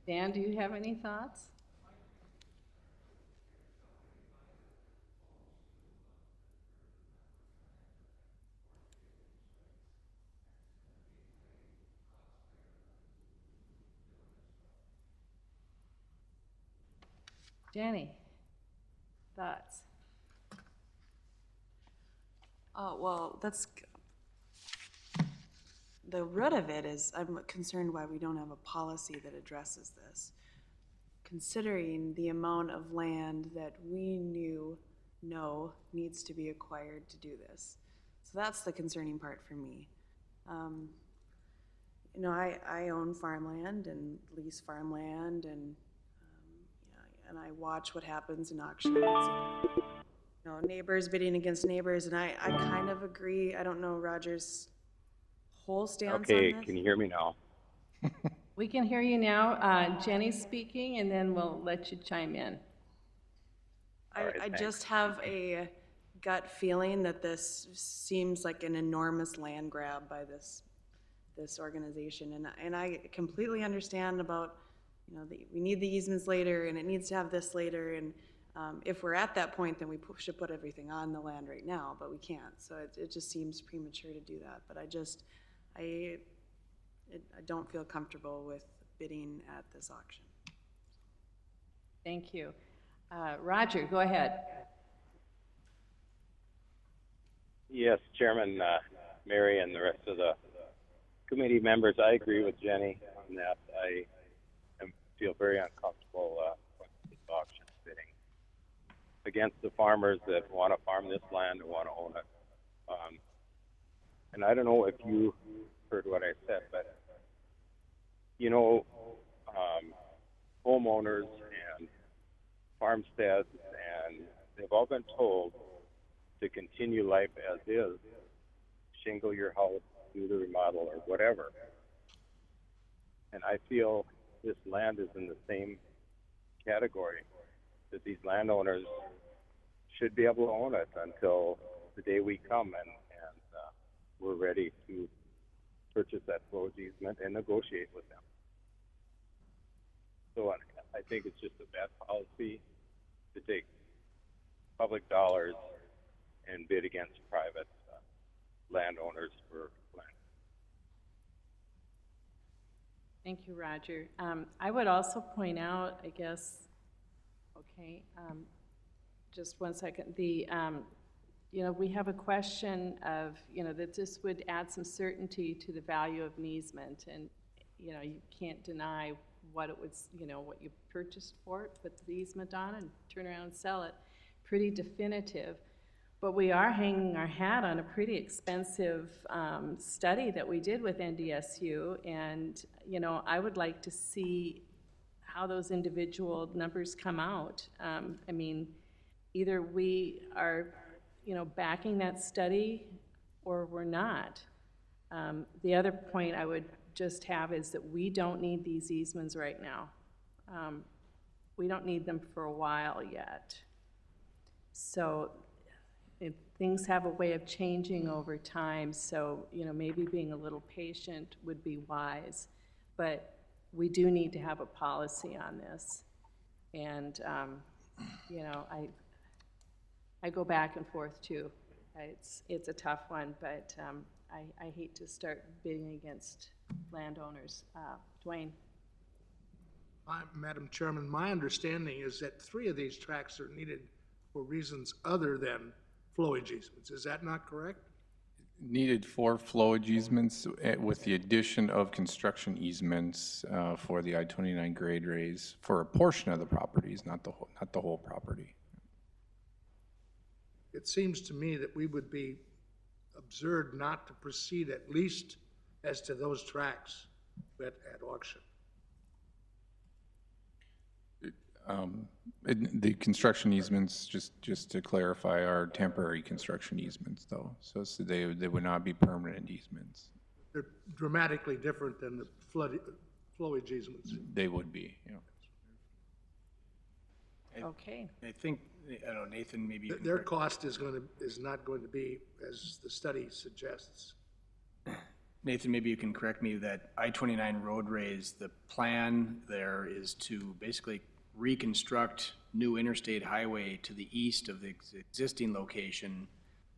Dan, do you have any thoughts? Jenny, thoughts? Well, the root of it is I'm concerned why we don't have a policy that addresses this. Considering the amount of land that we know needs to be acquired to do this. So that's the concerning part for me. I own farmland and lease farmland and I watch what happens in auctions. Neighbors bidding against neighbors, and I kind of agree. I don't know Roger's whole stance on Okay, this. can you hear me now? We can hear you now. Jenny's speaking, and then we'll let you chime in. I just have a gut feeling that this seems like an enormous land grab by this organization, and I completely understand about we need the easements later, and it needs to have this later, and if we're at that point, then we should put everything on the land right now, but we can't. So it just seems premature to do that. But I don't feel comfortable with bidding at this auction. Thank you. Roger, go ahead. Yes, Chairman, Mary, and the rest of the committee members, I agree with Jenny on that. I feel very uncomfortable with this auction bidding against the farmers that want to farm this land and want to own it. And I don't know if you heard what I said, but homeowners and farmsteads, and they've all been told to continue life as is, shingle your house, do the remodel, or whatever. And I feel this land is in the same category, that these landowners should be able to own it until the day we come and we're ready to purchase that flowage easement and negotiate with them. So I think it's just a bad policy to take public dollars and bid against private landowners for land. Thank you, Roger. I would also point out, I guess, okay, just one second. We have a question of, that this would add some certainty to the value of an easement, and, you can't deny what it was, what you purchased for it, put the easement on and turn around and sell it. Pretty definitive. But we are hanging our hat on a pretty expensive study that we did with NDSU, and I would like to see how those individual numbers come out. Either we are, backing that study, or we're not. The other point I would just have is that we don't need these easements right now. We don't need them for a while yet. So things have a way of changing over time, so maybe being a little patient would be wise. But we do need to have a policy on this. And I go back and forth too. It's a tough one, but I hate to start bidding against landowners. Dwayne. Madam Chairman, my understanding is that 3 of these tracts are needed for reasons other than flowage easements. Is that not correct? Needed for flowage easements with the addition of construction easements for the I-29 grade raise for a portion of the properties, not the whole property. It seems to me that we would be absurd not to proceed at least as to those tracts at auction. The construction easements, just to clarify, are temporary construction easements, though, so they would not be permanent easements. They're dramatically different than the flowage easements. They would be, Okay. I think, I don't know, Nathan, maybe you Their cost is not going to be as the study suggests. Nathan, maybe you can correct me, that I-29 roadways, the plan there is to basically reconstruct new interstate highway to the east of the existing location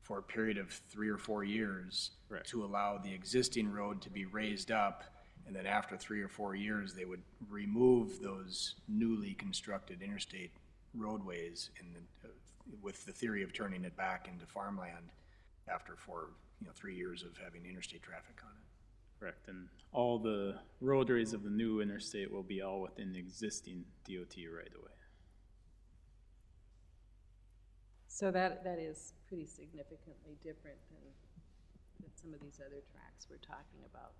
for a period of 3 or 4 years to allow the existing road to be raised up, and then after 3 or 4 years, they would remove those newly constructed interstate roadways with the theory of turning it back into farmland after 3 years of having interstate traffic on it. Correct, and all the roadways of the new interstate will be all within the existing DOT right-of-way. So that is pretty significantly different than some of these other tracks we're talking about.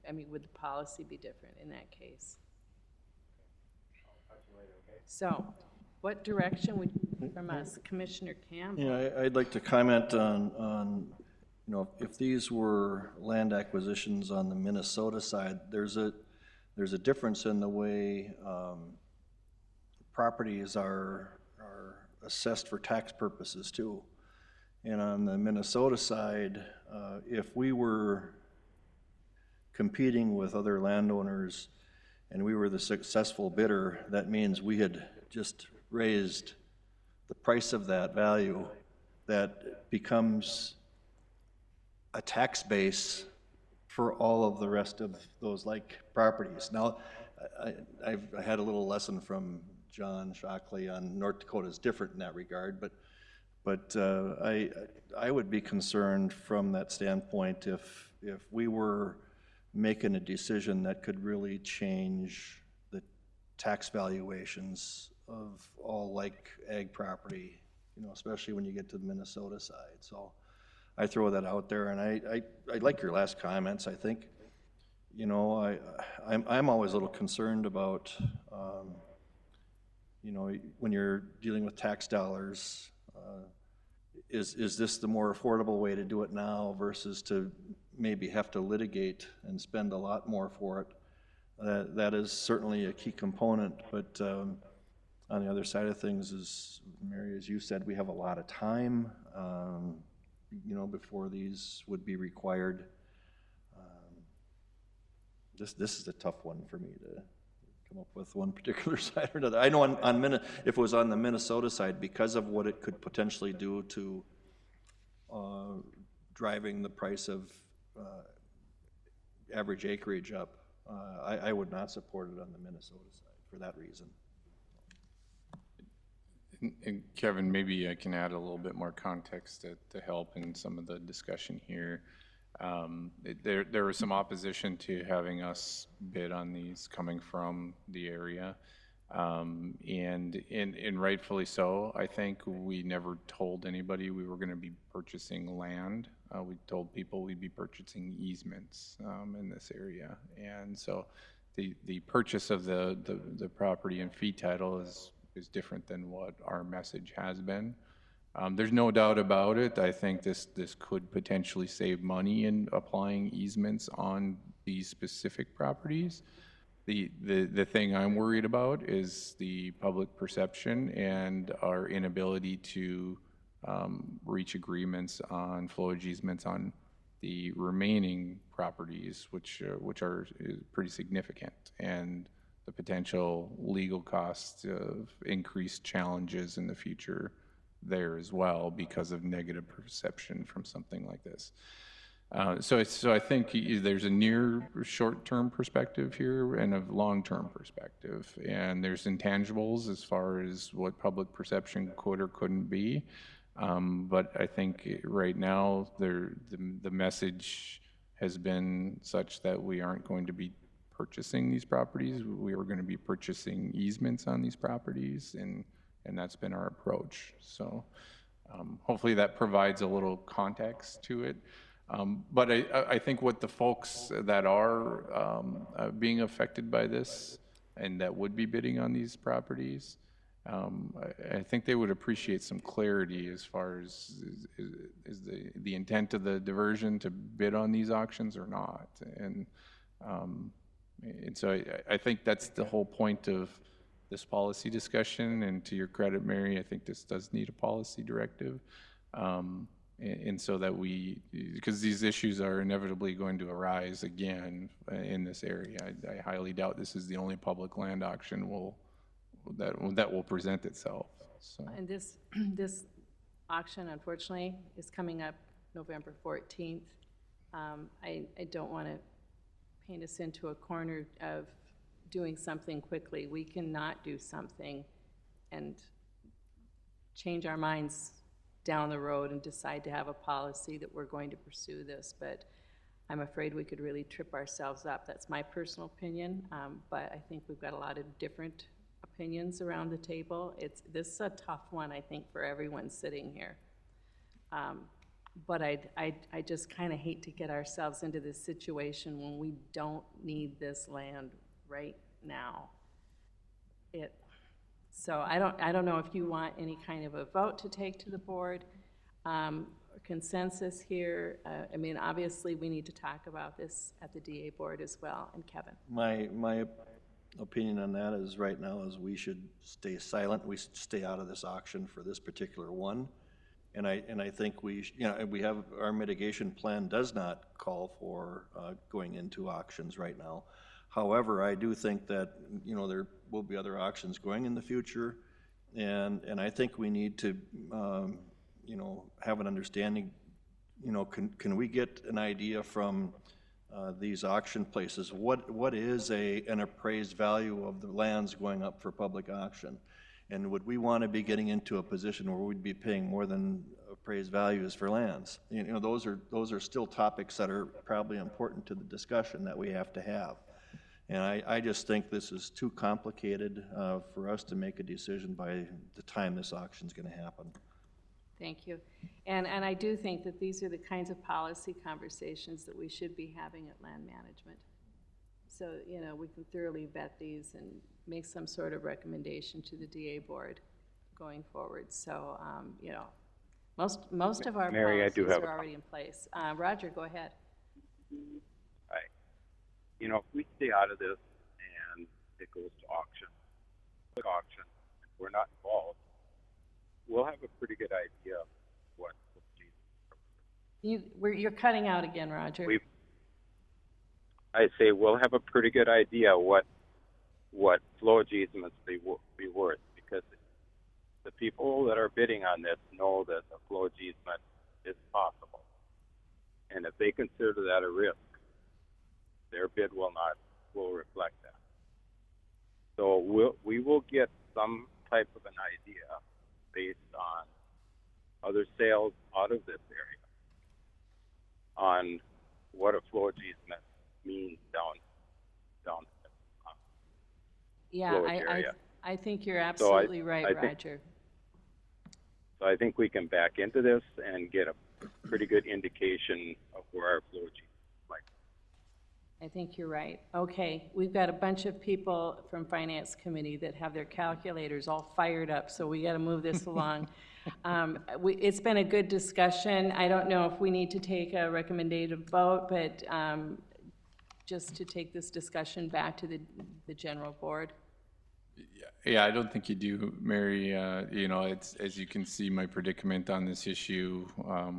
I mean, would the policy be different in that case? So, what direction would you from us, Commissioner Campbell? Yeah, I'd like to comment on if these were land acquisitions on the Minnesota side, there's a difference in the way properties are assessed for tax purposes too. And on the Minnesota side, if we were competing with other landowners and we were the successful bidder, that means we had just raised the price of that value. That becomes a tax base for all of the rest of those like properties. Now, I had a little lesson from John Shockley on North Dakota is different in that regard, but I would be concerned from that standpoint if we were making a decision that could really change the tax valuations of all like ag property, especially when you get to the Minnesota side. So I throw that out there, and I like your last comments. I think, I'm always a little concerned about, when you're dealing with tax dollars, is this the more affordable way to do it now versus to maybe have to litigate and spend a lot more for it? That is certainly a key component, but on the other side of things is, Mary, as you said, we have a lot of time, before these would be required. This is a tough one for me to come up with one particular side or another. I know if it was on the Minnesota side, because of what it could potentially do to driving the price of average acreage up, I would not support it on the Minnesota side for that reason. And Kevin, maybe I can add a little bit more context to help in some of the discussion here. There was some opposition to having us bid on these coming from the area, and rightfully so. I think we never told anybody we were going to be purchasing land. We told people we'd be purchasing easements in this area, and so the purchase of the property and fee title is different than what our message has been. There's no doubt about it. I think this could potentially save money in applying easements on these specific properties. The thing I'm worried about is the public perception and our inability to reach agreements on flowage easements on the remaining properties, which are pretty significant, and the potential legal costs of increased challenges in the future there as well because of negative perception from something like this. So I think there's a near short-term perspective here and a long-term perspective, and there's intangibles as far as what public perception could or couldn't be. But I think right now the message has been such that we aren't going to be purchasing these properties. We are going to be purchasing easements on these properties, and that's been our approach. So hopefully that provides a little context to it. But I think what the folks that are being affected by this and that would be bidding on these properties, I think they would appreciate some clarity as far as is the intent of the diversion to bid on these auctions or not. And so I think that's the whole point of this policy discussion. And to your credit, Mary, I think this does need a policy directive. And so that because these issues are inevitably going to arise again in this area. I highly doubt this is the only public land auction that will present itself, so. And this, this auction unfortunately is coming up November 14th. I don't want to paint us into a corner of doing something quickly. We cannot do something and change our minds down the road and decide to have a policy that we're going to pursue this, but I'm afraid we could really trip ourselves up. That's my personal opinion, but I think we've got a lot of different opinions around the table. This is a tough one, I think, for everyone sitting here. But I just kind of hate to get ourselves into this situation when we don't need this land right now. So I don't know if you want any kind of a vote to take to the board, or consensus here. I mean, obviously, we need to talk about this at the DA board as well. And Kevin? My opinion on that is right now is we should stay silent. We should stay out of this auction for this particular one. And I think we have, our mitigation plan does not call for going into auctions right now. However, I do think that, there will be other auctions going in the future, and I think we need to, have an understanding, can we get an idea from these auction places, what is an appraised value of the lands going up for public auction? And would we want to be getting into a position where we'd be paying more than appraised values for lands? Those are still topics that are probably important to the discussion that we have to have. And I just think this is too complicated for us to make a decision by the time this auction's going to happen. Thank you. And I do think that these are the kinds of policy conversations that we should be having at land management. So, we can thoroughly vet these and make some sort of recommendation to the DA board going forward. So, most of our Mary, I do policies have are already in place. Roger, go ahead. If we stay out of this and it goes to auction, if we're not involved, we'll have a pretty good idea of what. You're cutting out again, Roger. I say we'll have a pretty good idea what flowage easements be worth, because the people that are bidding on this know that a flowage easement is possible, and if they consider that a risk, their bid will reflect that. So we will get some type of an idea based on other sales out of this area on what a flowage easement means down yeah, I think you're absolutely right, Roger. So I think we can back into this and get a pretty good indication of where our flowage easement might. I think you're right. Okay, we've got a bunch of people from Finance Committee that have their calculators all fired up, so we got to move this along. It's been a good discussion. I don't know if we need to take a recommended vote, but just to take this discussion back to the general board. Yeah, I don't think you do, Mary. It's, as you can see, my predicament on this issue. I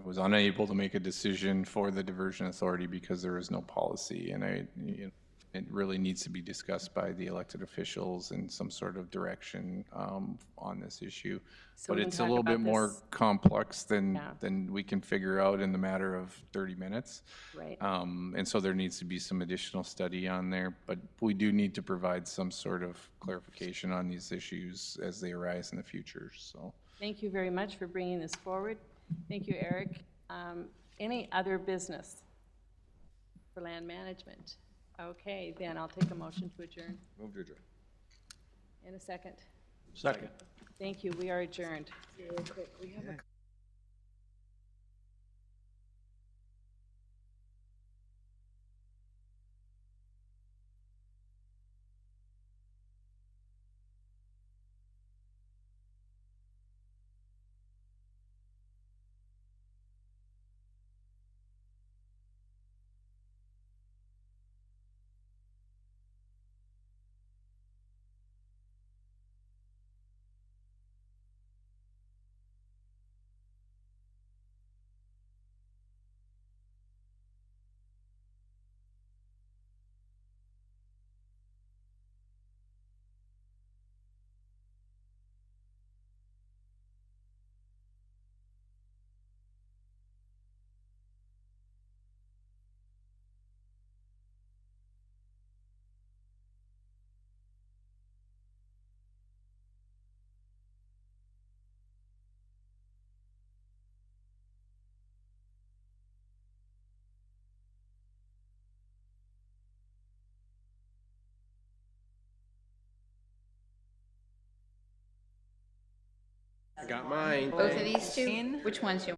was unable to make a decision for the diversion authority because there is no policy, and it really needs to be discussed by the elected officials in some sort of direction on this issue. So but we can it's a talk little about bit more this- complex than Yeah. than we can figure out in the matter of 30 minutes. Right. And so there needs to be some additional study on there, but we do need to provide some sort of clarification on these issues as they arise in the future, so. Thank you very much for bringing this forward. Thank you, Eric. Any other business for land management? Okay, then I'll take a motion to adjourn. Move to adjourn. In a second. Second. Thank you, we are adjourned. I got mine. Both of these two? Which ones you?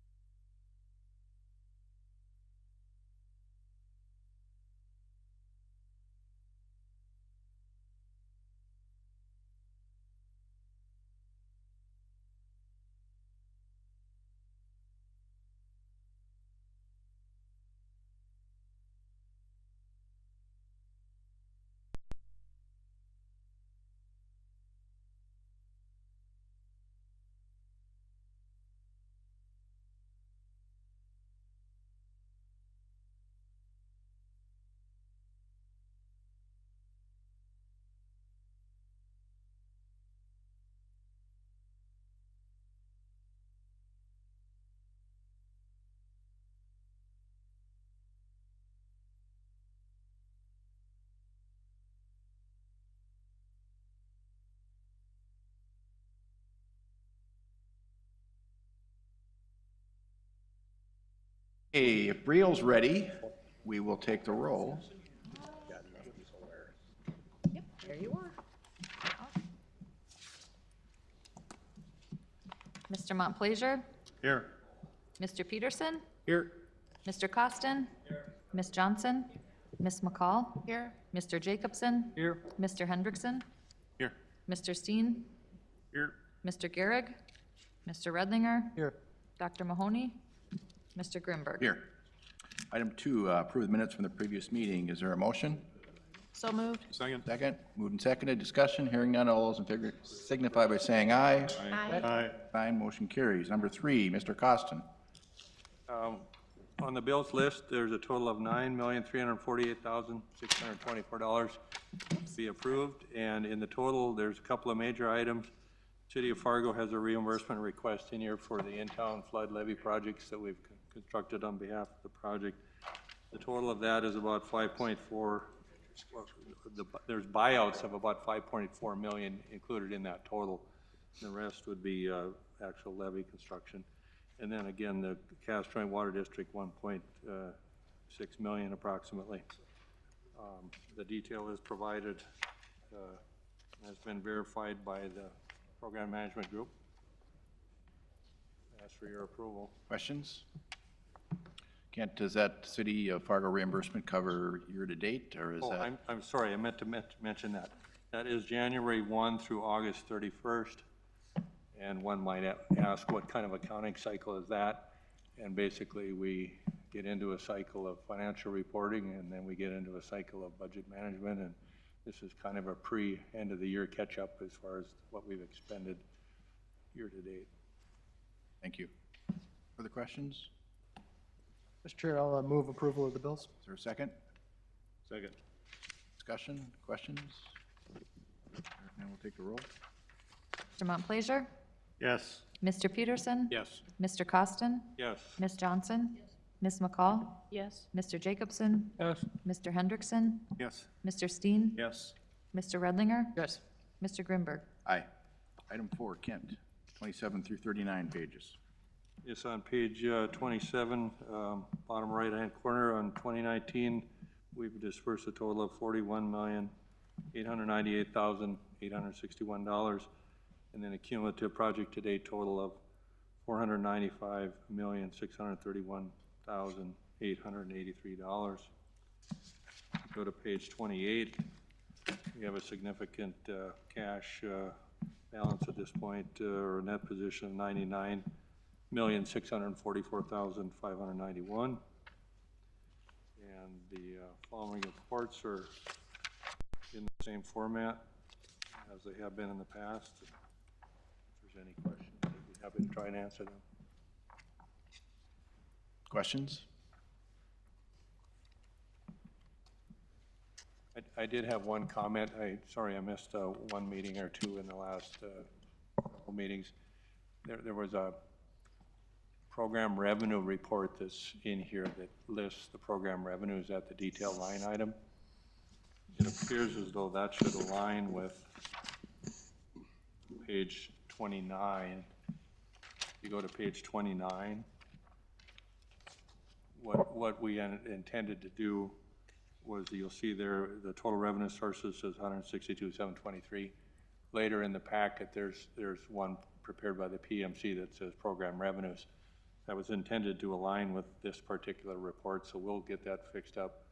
Hey, if Briel's ready, we will take the roll. Yep, there you are. Mr. Montplaisir? Here. Mr. Peterson? Here. Mr. Costin? Ms. Johnson? Ms. McCall? Here. Mr. Jacobson? Here. Mr. Hendrickson? Here. Mr. Steen? Here. Mr. Gehrig? Mr. Redlinger? Here. Dr. Mahoney? Mr. Grimberg? Here. Item 2, approve the minutes from the previous meeting. Is there a motion? So moved. Second. Moved and seconded. Discussion. Hearing none. All those in favor signify by saying aye. Aye. Aye. Motion carries. Number 3, Mr. Costin. On the bills list, there's a total of $9,348,624 to be approved, and in the total, there's a couple of major items. City of Fargo has a reimbursement request in here for the in-town flood levy projects that we've constructed on behalf of the project. The total of that is about 5.4, there's buyouts of about 5.4 million included in that total. The rest would be actual levy construction. And then again, the Cass Joint Water District, 1.6 million approximately. The detail is provided, has been verified by the Program Management Group. Ask for your approval. Questions? Kent, does that City of Fargo reimbursement cover year-to-date, or is Oh, that? I'm sorry, I meant to mention that. That is January 1 through August 31st. And one might ask, what kind of accounting cycle is that? And basically, we get into a cycle of financial reporting, and then we get into a cycle of budget management, and this is kind of a pre-end of the year catch-up as far as what we've expended year-to-date. Thank you. Further questions? Mr. Chair, I'll move approval of the bills. Is there a second? Second. Discussion, questions? And we'll take the roll. Mr. Montplaisir? Yes. Mr. Peterson? Yes. Mr. Costin? Yes. Ms. Johnson? Ms. McCall? Yes. Mr. Jacobson? Yes. Mr. Hendrickson? Yes. Mr. Steen? Yes. Mr. Redlinger? Yes. Mr. Grimberg? Aye. Item 4, Kent, 27 through 39 pages. Yes, on page 27, bottom right-hand corner, on 2019, we've dispersed a total of $41,898,861, and then a cumulative project-to-date total of $495,631,883. Go to page 28. We have a significant cash balance at this point, or a net position of $99,644,591. And the following reports are in the same format as they have been in the past. If there's any questions, I'd be happy to try and answer them. Questions? I did have one comment. Sorry, I missed one meeting or two in the last couple meetings. There was a program revenue report that's in here that lists the program revenues at the detail line item. It appears as though that should align with page 29. If you go to page 29, what we intended to do was, you'll see there the total revenue sources says 162,723. Later in the packet, there's one prepared by the PMC that says program revenues. That was intended to align with this particular report, so we'll get that fixed up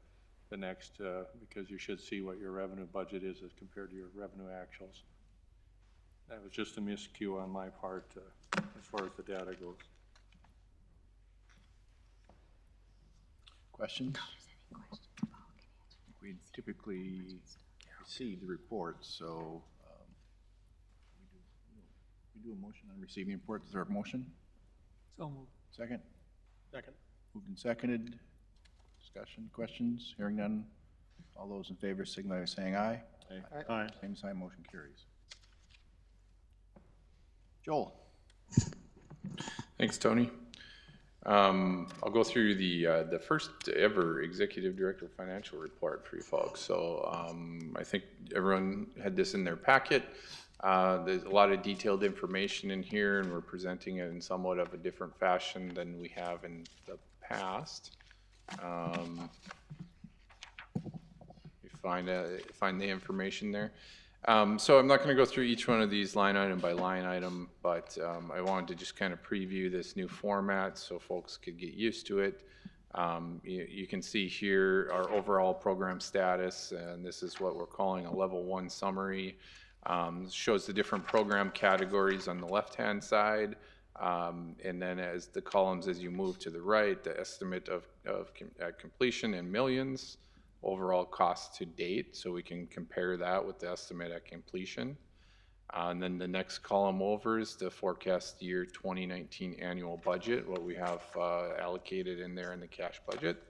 the next, because you should see what your revenue budget is as compared to your revenue actuals. That was just a miscue on my part as far as the data goes. Questions? We typically receive the reports, so we do a motion on receiving the report. Is there a motion? So moved. Second? Second. Moved and seconded. Discussion, questions? Hearing none. All those in favor signify by saying aye. Aye. Same sign, motion carries. Joel? Thanks, Tony. I'll go through the first ever Executive Director Financial Report for you folks. So I think everyone had this in their packet. There's a lot of detailed information in here, and we're presenting it in somewhat of a different fashion than we have in the past. You find the information there. So I'm not going to go through each one of these line item by line item, but I wanted to just kind of preview this new format so folks could get used to it. You can see here our overall program status, and this is what we're calling a level 1 summary. Shows the different program categories on the left-hand side, and then as the columns as you move to the right, the estimate of completion in millions, overall cost to date, so we can compare that with the estimate at completion. And then the next column over is the forecast year 2019 annual budget, what we have allocated in there in the cash budget.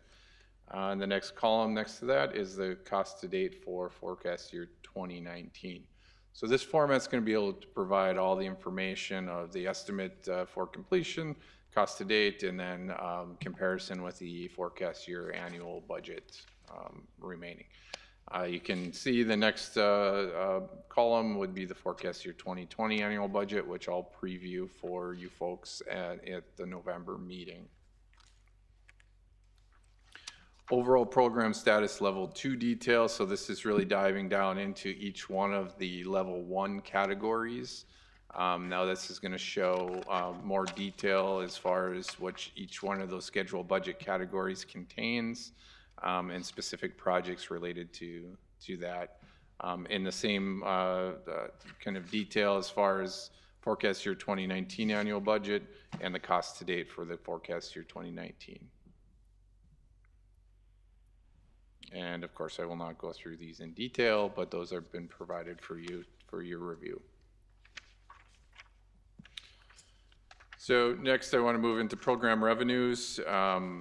And the next column next to that is the cost to date for forecast year 2019. So this format's going to be able to provide all the information of the estimate for completion, cost to date, and then comparison with the forecast year annual budget remaining. You can see the next column would be the forecast year 2020 annual budget, which I'll preview for you folks at the November meeting. Overall program status level 2 details. So this is really diving down into each one of the level 1 categories. Now this is going to show more detail as far as what each one of those scheduled budget categories contains, and specific projects related to that. In the same kind of detail as far as forecast year 2019 annual budget and the cost to date for the forecast year 2019. And of course, I will not go through these in detail, but those have been provided for you for your review. So next I want to move into program revenues.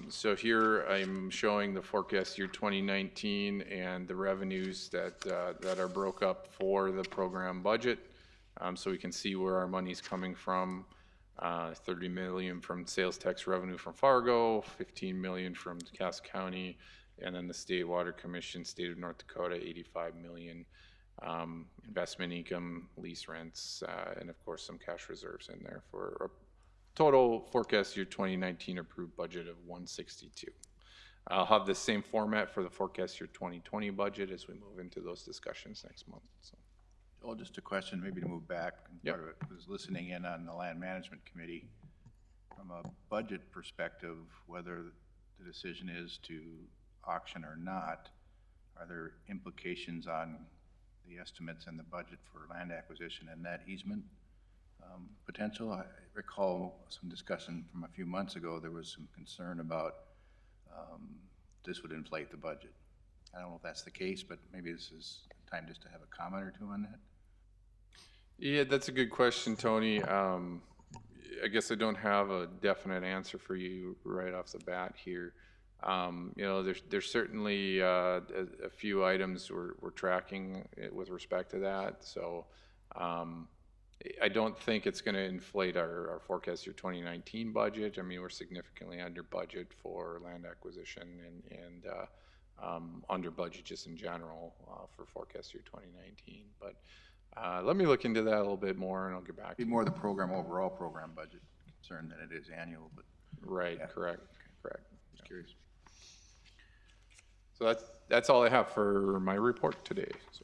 So here I'm showing the forecast year 2019 and the revenues that are broke up for the program budget. So we can see where our money's coming from. 30 million from sales tax revenue from Fargo, 15 million from Cass County, and then the State Water Commission, State of North Dakota, 85 million. Investment income, lease rents, and of course some cash reserves in there for a total forecast year 2019 approved budget of 162. I'll have the same format for the forecast year 2020 budget as we move into those discussions next month. So. Oh, just a question, maybe to move back. Yep. Part of it was listening in on the Land Management Committee. From a budget perspective, whether the decision is to auction or not, are there implications on the estimates and the budget for land acquisition and that easement potential? I recall some discussion from a few months ago. There was some concern about this would inflate the budget. I don't know if that's the case, but maybe this is time just to have a comment or two on that. Yeah, that's a good question, Tony. I guess I don't have a definite answer for you right off the bat here. You know, there's certainly a few items we're tracking with respect to that. So I don't think it's going to inflate our forecast year 2019 budget. I mean, we're significantly under budget for land acquisition and under budget just in general for forecast year 2019. But let me look into that a little bit more, and I'll get back to you. Be more the program, overall program budget concern than it is annual, but. Right, yeah. correct. Just curious. So that's all I have for my report today. So.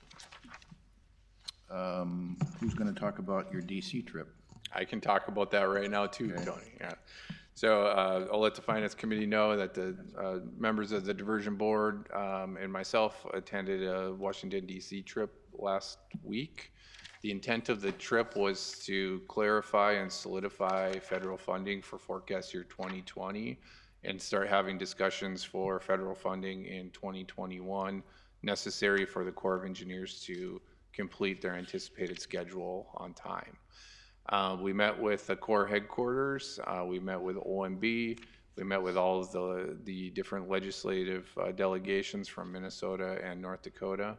Who's going to talk about your DC trip? I can talk about that right now too, Tony, yeah. So I'll let the Finance Committee know that the members of the Diversion Board and myself attended a Washington DC trip last week. The intent of the trip was to clarify and solidify federal funding for forecast year 2020 and start having discussions for federal funding in 2021 necessary for the Corps of Engineers to complete their anticipated schedule on time. We met with the Corps headquarters, we met with OMB, we met with all of the different legislative delegations from Minnesota and North Dakota.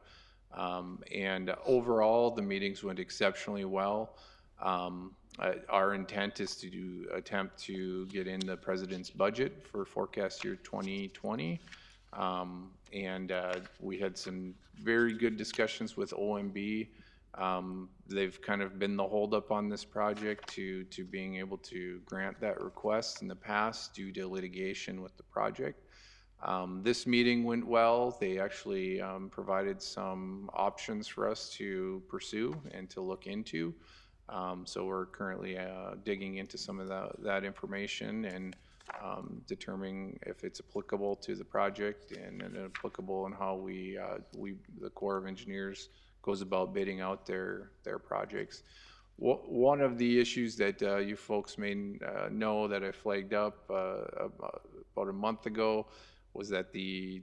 And overall, the meetings went exceptionally well. Our intent is to attempt to get in the president's budget for forecast year 2020. And we had some very good discussions with OMB. They've kind of been the holdup on this project to being able to grant that request in the past due to litigation with the project. This meeting went well. They actually provided some options for us to pursue and to look into. So we're currently digging into some of that information and determining if it's applicable to the project and applicable in how the Corps of Engineers goes about bidding out their projects. One of the issues that you folks may know that I flagged up about a month ago was that the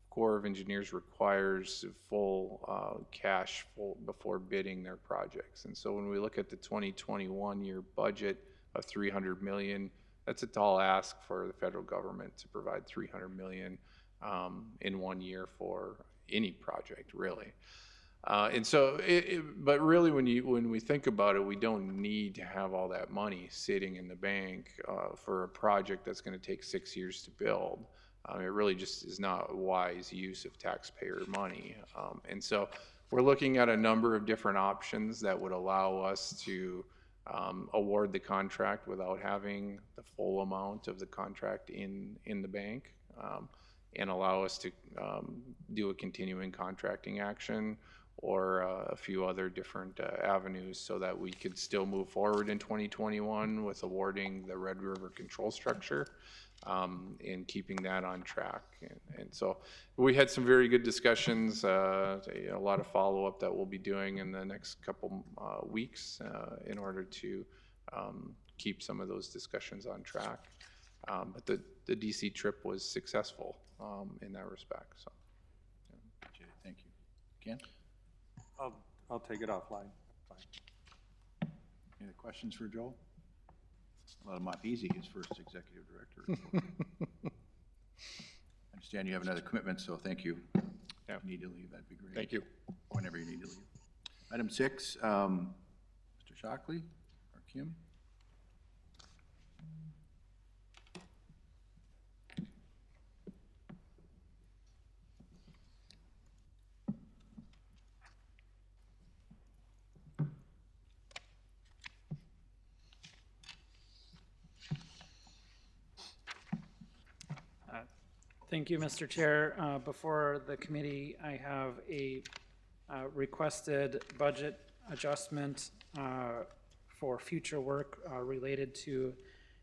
Corps of Engineers requires full cash before bidding their projects. And so when we look at the 2021 year budget of $300 million, that's a tall ask for the federal government to provide $300 million in 1 year for any project, really. And so, but really, when we think about it, we don't need to have all that money sitting in the bank for a project that's going to take 6 years to build. It really just is not a wise use of taxpayer money. And so, we're looking at a number of different options that would allow us to award the contract without having the full amount of the contract in the bank, and allow us to do a continuing contracting action or a few other different avenues so that we could still move forward in 2021 with awarding the Red River control structure and keeping that on track. And so we had some very good discussions, a lot of follow-up that we'll be doing in the next couple weeks in order to keep some of those discussions on track. But the DC trip was successful in that respect. So. Okay, thank you. Ken? I'll take it offline. Fine. Any other questions for Joel? Let him off easy, his first executive director. I understand you have another commitment, so thank you. Yeah. If you need to leave, that'd be great. Thank you. Whenever you need to leave. Item 6, Mr. Shockley or Kim? Thank you, Mr. Chair. Before the committee, I have a requested budget adjustment for future work related to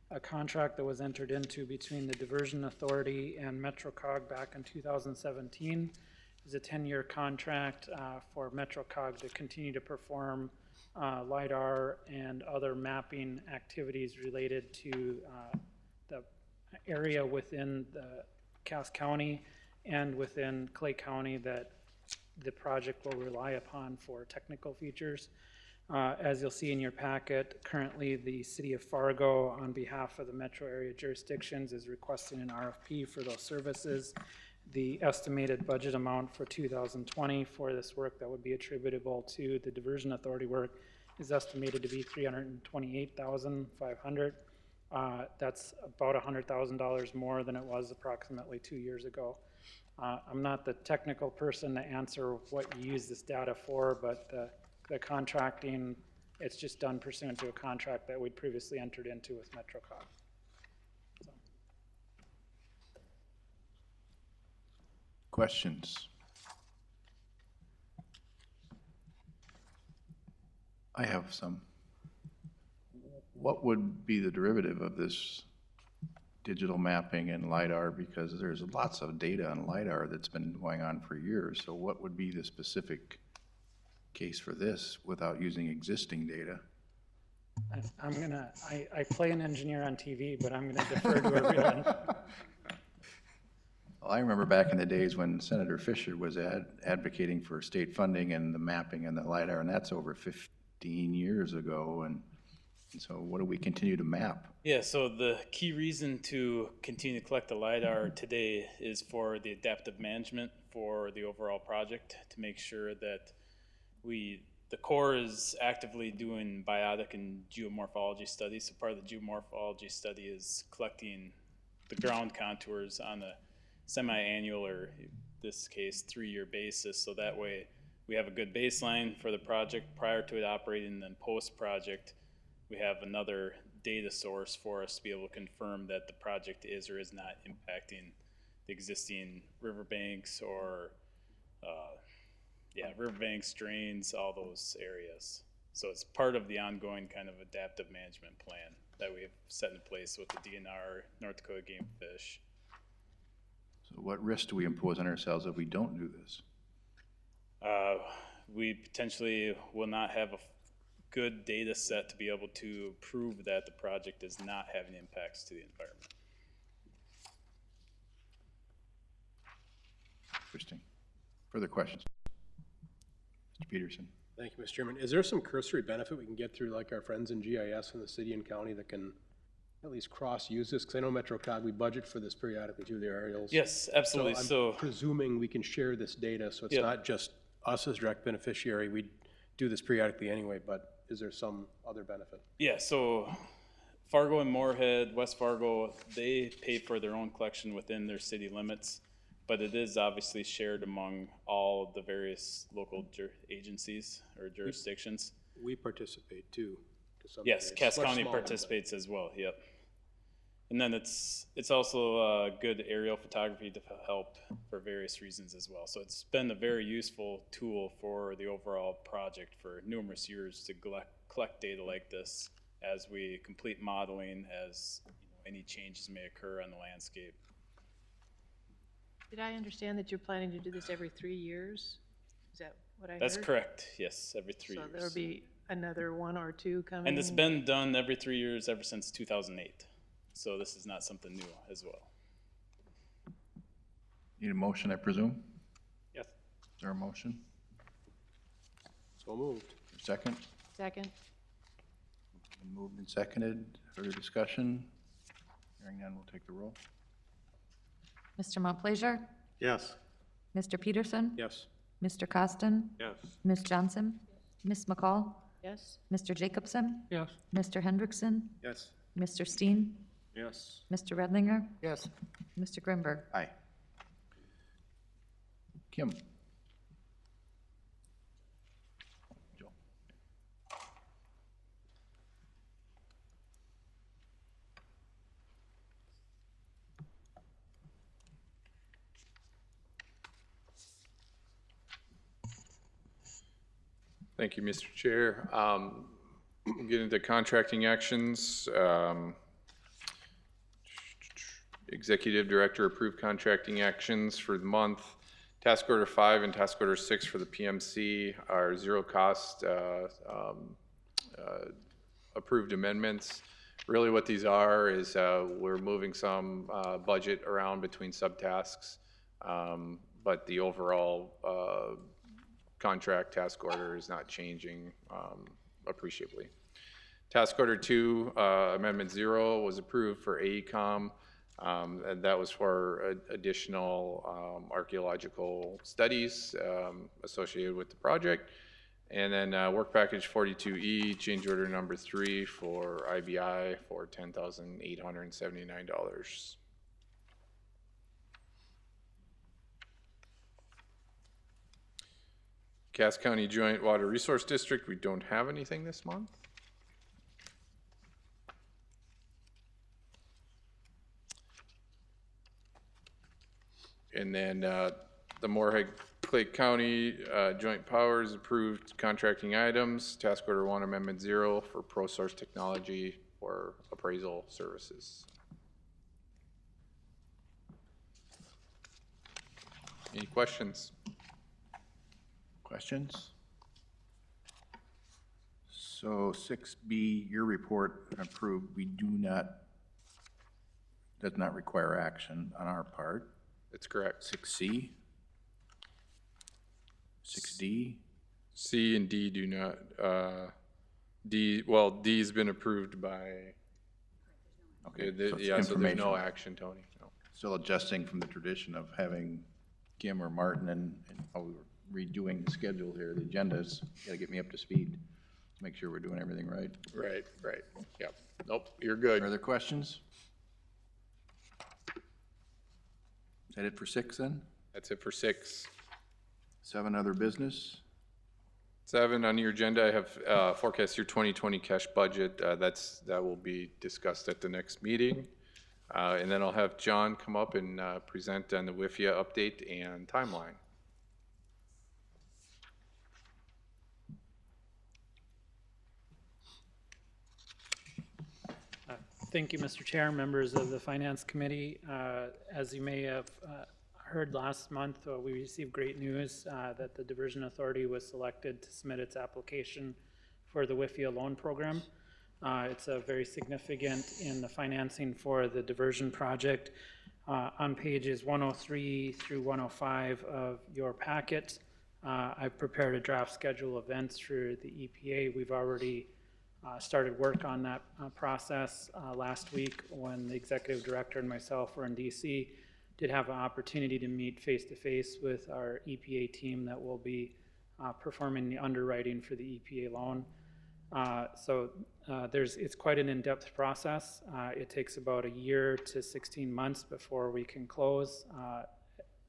a contract that was entered into between the Diversion Authority and MetroCog back in 2017. It was a 10-year contract for MetroCog to continue to perform LiDAR and other mapping activities related to the area within the Cass County and within Clay County that the project will rely upon for technical features. As you'll see in your packet, currently the City of Fargo, on behalf of the metro area jurisdictions, is requesting an RFP for those services. The estimated budget amount for 2020 for this work that would be attributable to the Diversion Authority work is estimated to be $328,500. That's about $100,000 more than it was approximately 2 years ago. I'm not the technical person to answer what you use this data for, but the contracting, it's just done pursuant to a contract that we'd previously entered into with MetroCog. So. Questions? I have some. what would be the derivative of this digital mapping and LiDAR? Because there's lots of data on LiDAR that's been going on for years. So what would be the specific case for this without using existing data? I play an engineer on TV, but I'm gonna defer to everyone. Well, I remember back in the days when Senator Fisher was advocating for state funding and the mapping and the LiDAR, and that's over 15 years ago. And so what do we continue to map? Yeah, so the key reason to continue to collect the LiDAR today is for the adaptive management for the overall project, to make sure that the Corps is actively doing biotic and geomorphology studies. So part of the geomorphology study is collecting the ground contours on a semi-annual, or in this case, 3-year basis. So that way we have a good baseline for the project prior to it operating, and then post-project we have another data source for us to be able to confirm that the project is or is not impacting the existing riverbanks or riverbanks, drains, all those areas. So it's part of the ongoing kind of adaptive management plan that we have set in place with the DNR, North Dakota Game Fish. So what risk do we impose on ourselves if we don't do this? We potentially will not have a good data set to be able to prove that the project is not having impacts to the environment. Interesting. Further questions? Mr. Peterson. Thank you, Mr. Chairman. Is there some cursory benefit we can get through, like our friends in GIS in the city and county, that can at least cross-use this? Because I know MetroCog, we budget for this periodically through the aerials. Yes, absolutely. So I'm presuming we can share this data, so it's not just us as direct beneficiary. We do this periodically anyway, but is there some other benefit? Yeah, so Fargo and Moorhead, West Fargo, they pay for their own collection within their city limits, but it is obviously shared among all of the various local agencies or jurisdictions. We participate too, to some Yes, degree. Cass County participates as well, yep. And then it's also good aerial photography to help for various reasons as well. So it's been a very useful tool for the overall project for numerous years to collect data like this as we complete modeling, as any changes may occur on the landscape. Did I understand that you're planning to do this every 3 years? Is that what I heard? That's correct, yes, every 3 years. So there'll be another 1 or 2 coming? And it's been done every 3 years ever since 2008. So this is not something new as well. Need a motion, I presume? Yes. Is there a motion? So moved. Second? Second. Been moved and seconded. Further discussion? Hearing none, we'll take the roll. Mr. Montplaisir? Yes. Mr. Peterson? Yes. Mr. Costin? Yes. Ms. Johnson? Ms. McCall? Yes. Mr. Jacobson? Yes. Mr. Hendrickson? Yes. Mr. Steen? Yes. Mr. Redlinger? Yes. Mr. Grimberg? Aye. Kim? Joe? Thank you, Mr. Chair. We'll get into contracting actions. Executive Director approved contracting actions for the month. Task Order 5 and Task Order 6 for the PMC are zero cost approved amendments. Really what these are is we're moving some budget around between subtasks, but the overall contract task order is not changing appreciably. Task Order 2, Amendment 0 was approved for AECOM, and that was for additional archaeological studies associated with the project. And then Work Package 42E, Change Order Number 3 for IBI for $10,879. Cass County Joint Water Resource District, we don't have anything this month. And then the Moorhead Clay County Joint Powers approved contracting items. Task Order 1, Amendment 0 for ProSource Technology for appraisal services. Any questions? Questions? So 6B, your report approved, we do not, does not require action on our part. That's correct. 6C? 6D? C and D do not, well, D's been approved by, Okay, yeah, so it's so there's no informational. action, Tony. No. Still adjusting from the tradition of having Kim or Martin and how we were redoing the schedule here, the agendas, gotta get me up to speed to make sure we're doing everything right. Right, yep. Nope, you're good. Other questions? Is that it for 6 then? That's it for 6. 7, other business? 7, on your agenda, I have forecast your 2020 cash budget. That will be discussed at the next meeting. And then I'll have John come up and present on the WIFIA update and timeline. Thank you, Mr. Chair, members of the Finance Committee. As you may have heard last month, we received great news that the Diversion Authority was selected to submit its application for the WIFIA loan program. It's very significant in the financing for the diversion project. On pages 103 through 105 of your packet, I've prepared a draft schedule of events for the EPA. We've already started work on that process last week when the executive director and myself were in DC. Did have an opportunity to meet face-to-face with our EPA team that will be performing the underwriting for the EPA loan. It's quite an in-depth process. It takes about a year to 16 months before we can close.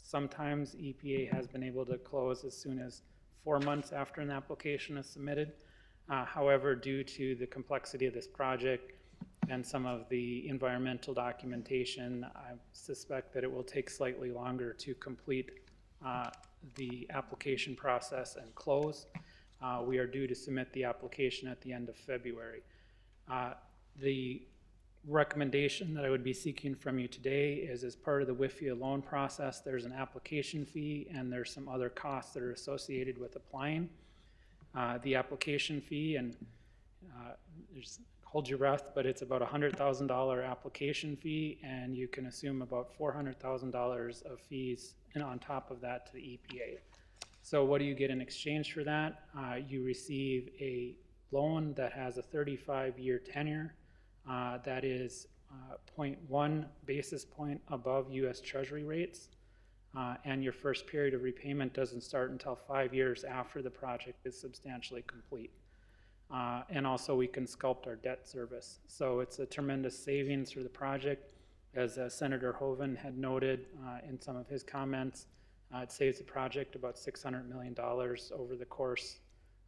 Sometimes EPA has been able to close as soon as 4 months after an application is submitted. However, due to the complexity of this project and some of the environmental documentation, I suspect that it will take slightly longer to complete the application process and close. We are due to submit the application at the end of February. The recommendation that I would be seeking from you today is, as part of the WIFIA loan process, there's an application fee and there's some other costs that are associated with applying. The application fee, and hold your breath, but it's about $100,000 application fee, and you can assume about $400,000 of fees and on top of that to the EPA. So what do you get in exchange for that? You receive a loan that has a 35-year tenure that is 0.1 basis point above U.S. Treasury rates. And your first period of repayment doesn't start until 5 years after the project is substantially complete. And also we can sculpt our debt service. So it's a tremendous savings for the project. As Senator Hoeven had noted in some of his comments, it saves the project about $600 million over the course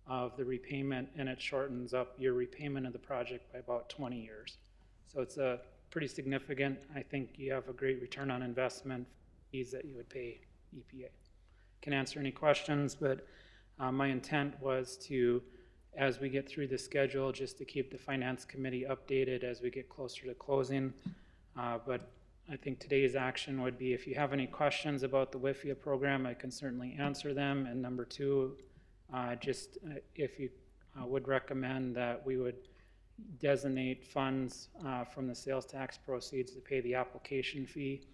of the repayment, and it shortens up your repayment of the project by about 20 years. So it's pretty significant. I think you have a great return on investment fees that you would pay EPA. Can answer any questions, but my intent was to, as we get through the schedule, just to keep the Finance Committee updated as we get closer to closing. But I think today's action would be, if you have any questions about the WIFIA program, I can certainly answer them. And number two, if you would recommend that we would designate funds from the sales tax proceeds to pay the application fee.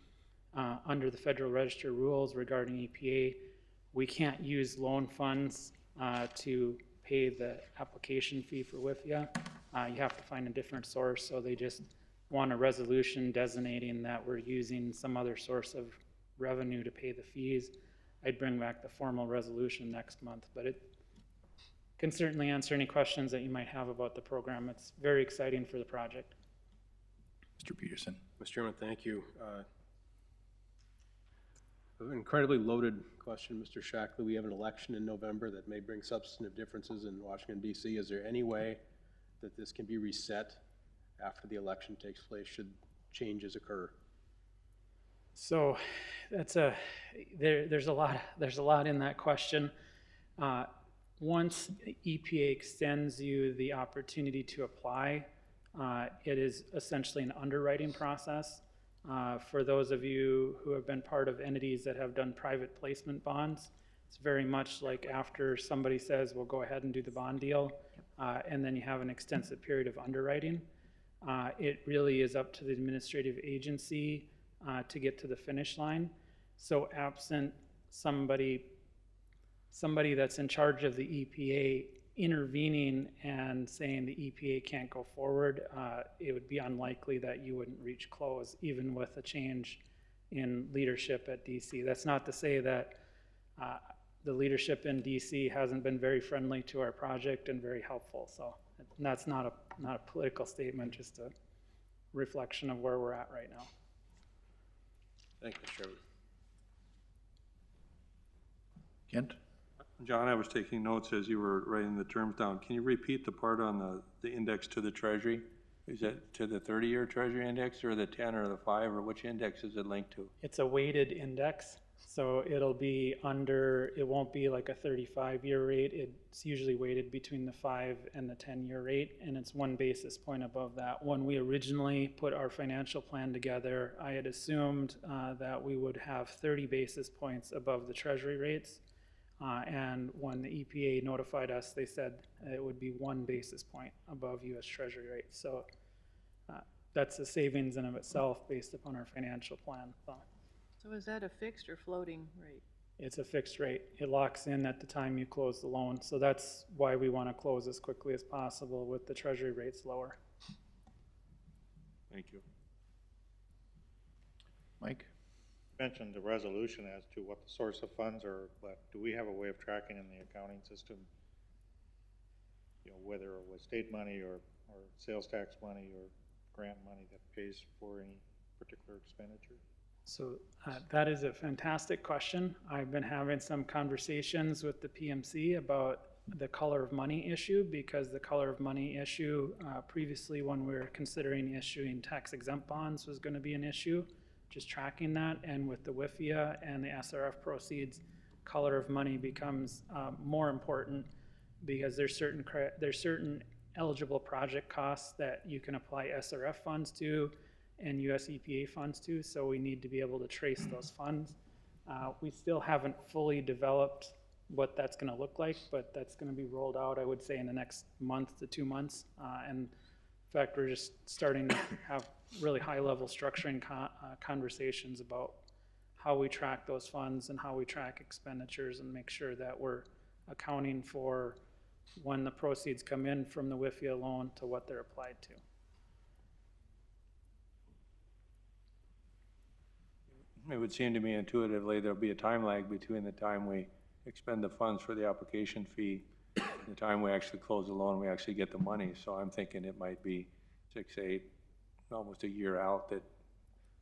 Under the Federal Register rules regarding EPA, we can't use loan funds to pay the application fee for WIFIA. You have to find a different source, so they just want a resolution designating that we're using some other source of revenue to pay the fees. I'd bring back the formal resolution next month, but it can certainly answer any questions that you might have about the program. It's very exciting for the project. Mr. Peterson. Mr. Chairman, thank you. An incredibly loaded question, Mr. Shackley. We have an election in November that may bring substantive differences in Washington, D.C. Is there any way that this can be reset after the election takes place should changes occur? So that's there's a lot in that question. Once EPA extends you the opportunity to apply It is essentially an underwriting process. For those of you who have been part of entities that have done private placement bonds, it's very much like after somebody says, well, go ahead and do the bond deal, and then you have an extensive period of underwriting. It really is up to the administrative agency to get to the finish line. So absent somebody that's in charge of the EPA intervening and saying the EPA can't go forward, it would be unlikely that you wouldn't reach close, even with a change in leadership at DC. That's not to say that the leadership in DC hasn't been very friendly to our project and very helpful. So that's not a political statement, just a reflection of where we're at right now. Thank you, Chairman. Kent? John, I was taking notes as you were writing the terms down. Can you repeat the part on the index to the Treasury? Is it to the 30-year Treasury index or the 10 or the 5, or which index is it linked to? It's a weighted index, so it'll be under, it won't be like a 35-year rate. It's usually weighted between the 5 and the 10-year rate, and it's 1 basis point above that. When we originally put our financial plan together, I had assumed that we would have 30 basis points above the Treasury rates. And when the EPA notified us, they said it would be 1 basis point above U.S. Treasury rates. So that's a savings in of itself based upon our financial plan. So is that a fixed or floating rate? It's a fixed rate. It locks in at the time you close the loan. So that's why we want to close as quickly as possible with the Treasury rates lower. Thank you. Mike? Mentioned the resolution as to what the source of funds are, but do we have a way of tracking in the accounting system, you know, whether it was state money or sales tax money or grant money that pays for any particular expenditure? So that is a fantastic question. I've been having some conversations with the PMC about the color of money issue, because the color of money issue previously, when we were considering issuing tax exempt bonds, was going to be an issue. Just tracking that, and with the WIFIA and the SRF proceeds, color of money becomes more important, because there's certain eligible project costs that you can apply SRF funds to and US EPA funds to, so we need to be able to trace those funds. We still haven't fully developed what that's going to look like, but that's going to be rolled out, I would say, in the next month to 2 months. And in fact, we're just starting to have really high-level structuring conversations about how we track those funds and how we track expenditures and make sure that we're accounting for when the proceeds come in from the WIFIA loan to what they're applied to. It would seem to me intuitively there'll be a time lag between the time we expend the funds for the application fee and the time we actually close the loan, we actually get the money. So I'm thinking it might be 6, 8, almost a year out, that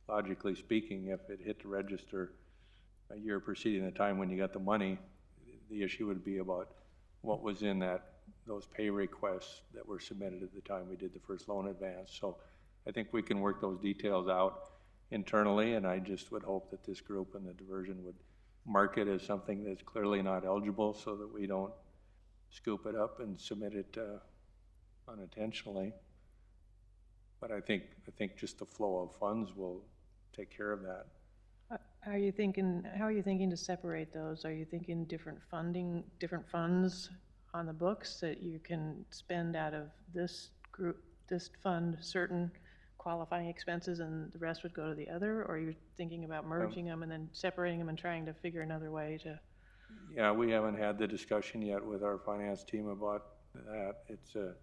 logically speaking, if it hit the register a year preceding the time when you got the money, the issue would be about what was in those pay requests that were submitted at the time we did the first loan advance. So I think we can work those details out internally, and I just would hope that this group and the diversion would mark it as something that's clearly not eligible, so that we don't scoop it up and submit it unintentionally. But I think just the flow of funds will take care of that. How are you thinking to separate those? Are you thinking different funds on the books that you can spend out of this group, this fund, certain qualifying expenses, and the rest would go to the other? Or are you thinking about merging them and then separating them and trying to figure another way to? Yeah, we haven't had the discussion yet with our finance team about that. It's a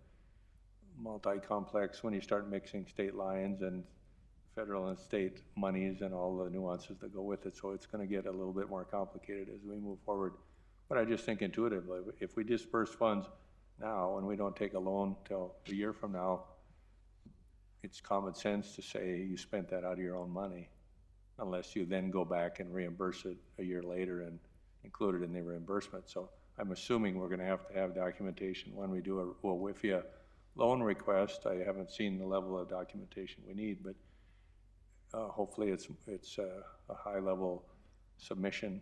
multi-complex when you start mixing state lines and federal and state monies and all the nuances that go with it. So it's going to get a little bit more complicated as we move forward. But I just think intuitively, if we disperse funds now and we don't take a loan till a year from now, it's common sense to say you spent that out of your own money, unless you then go back and reimburse it a year later and include it in the reimbursement. So I'm assuming we're going to have documentation when we do a WIFIA loan request. I haven't seen the level of documentation we need, but hopefully it's a high-level submission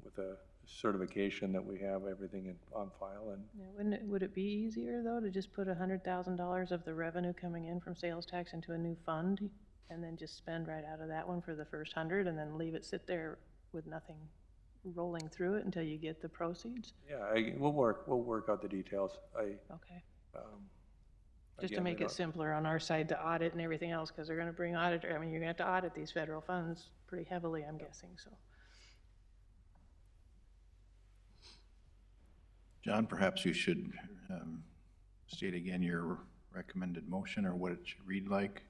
with a certification that we have everything on file, and Yeah, would it be easier, though, to just put $100,000 of the revenue coming in from sales tax into a new fund, and then just spend right out of that one for the first 100, and then leave it sit there with nothing rolling through it until you get the proceeds? yeah, we'll work out the details. Okay. Just to Again, make it simpler on our side to audit and everything else, because they're gonna bring auditor, I mean, you're gonna have to audit these federal funds pretty heavily, I'm guessing, so. John, perhaps you should state again your recommended motion or what it should read like.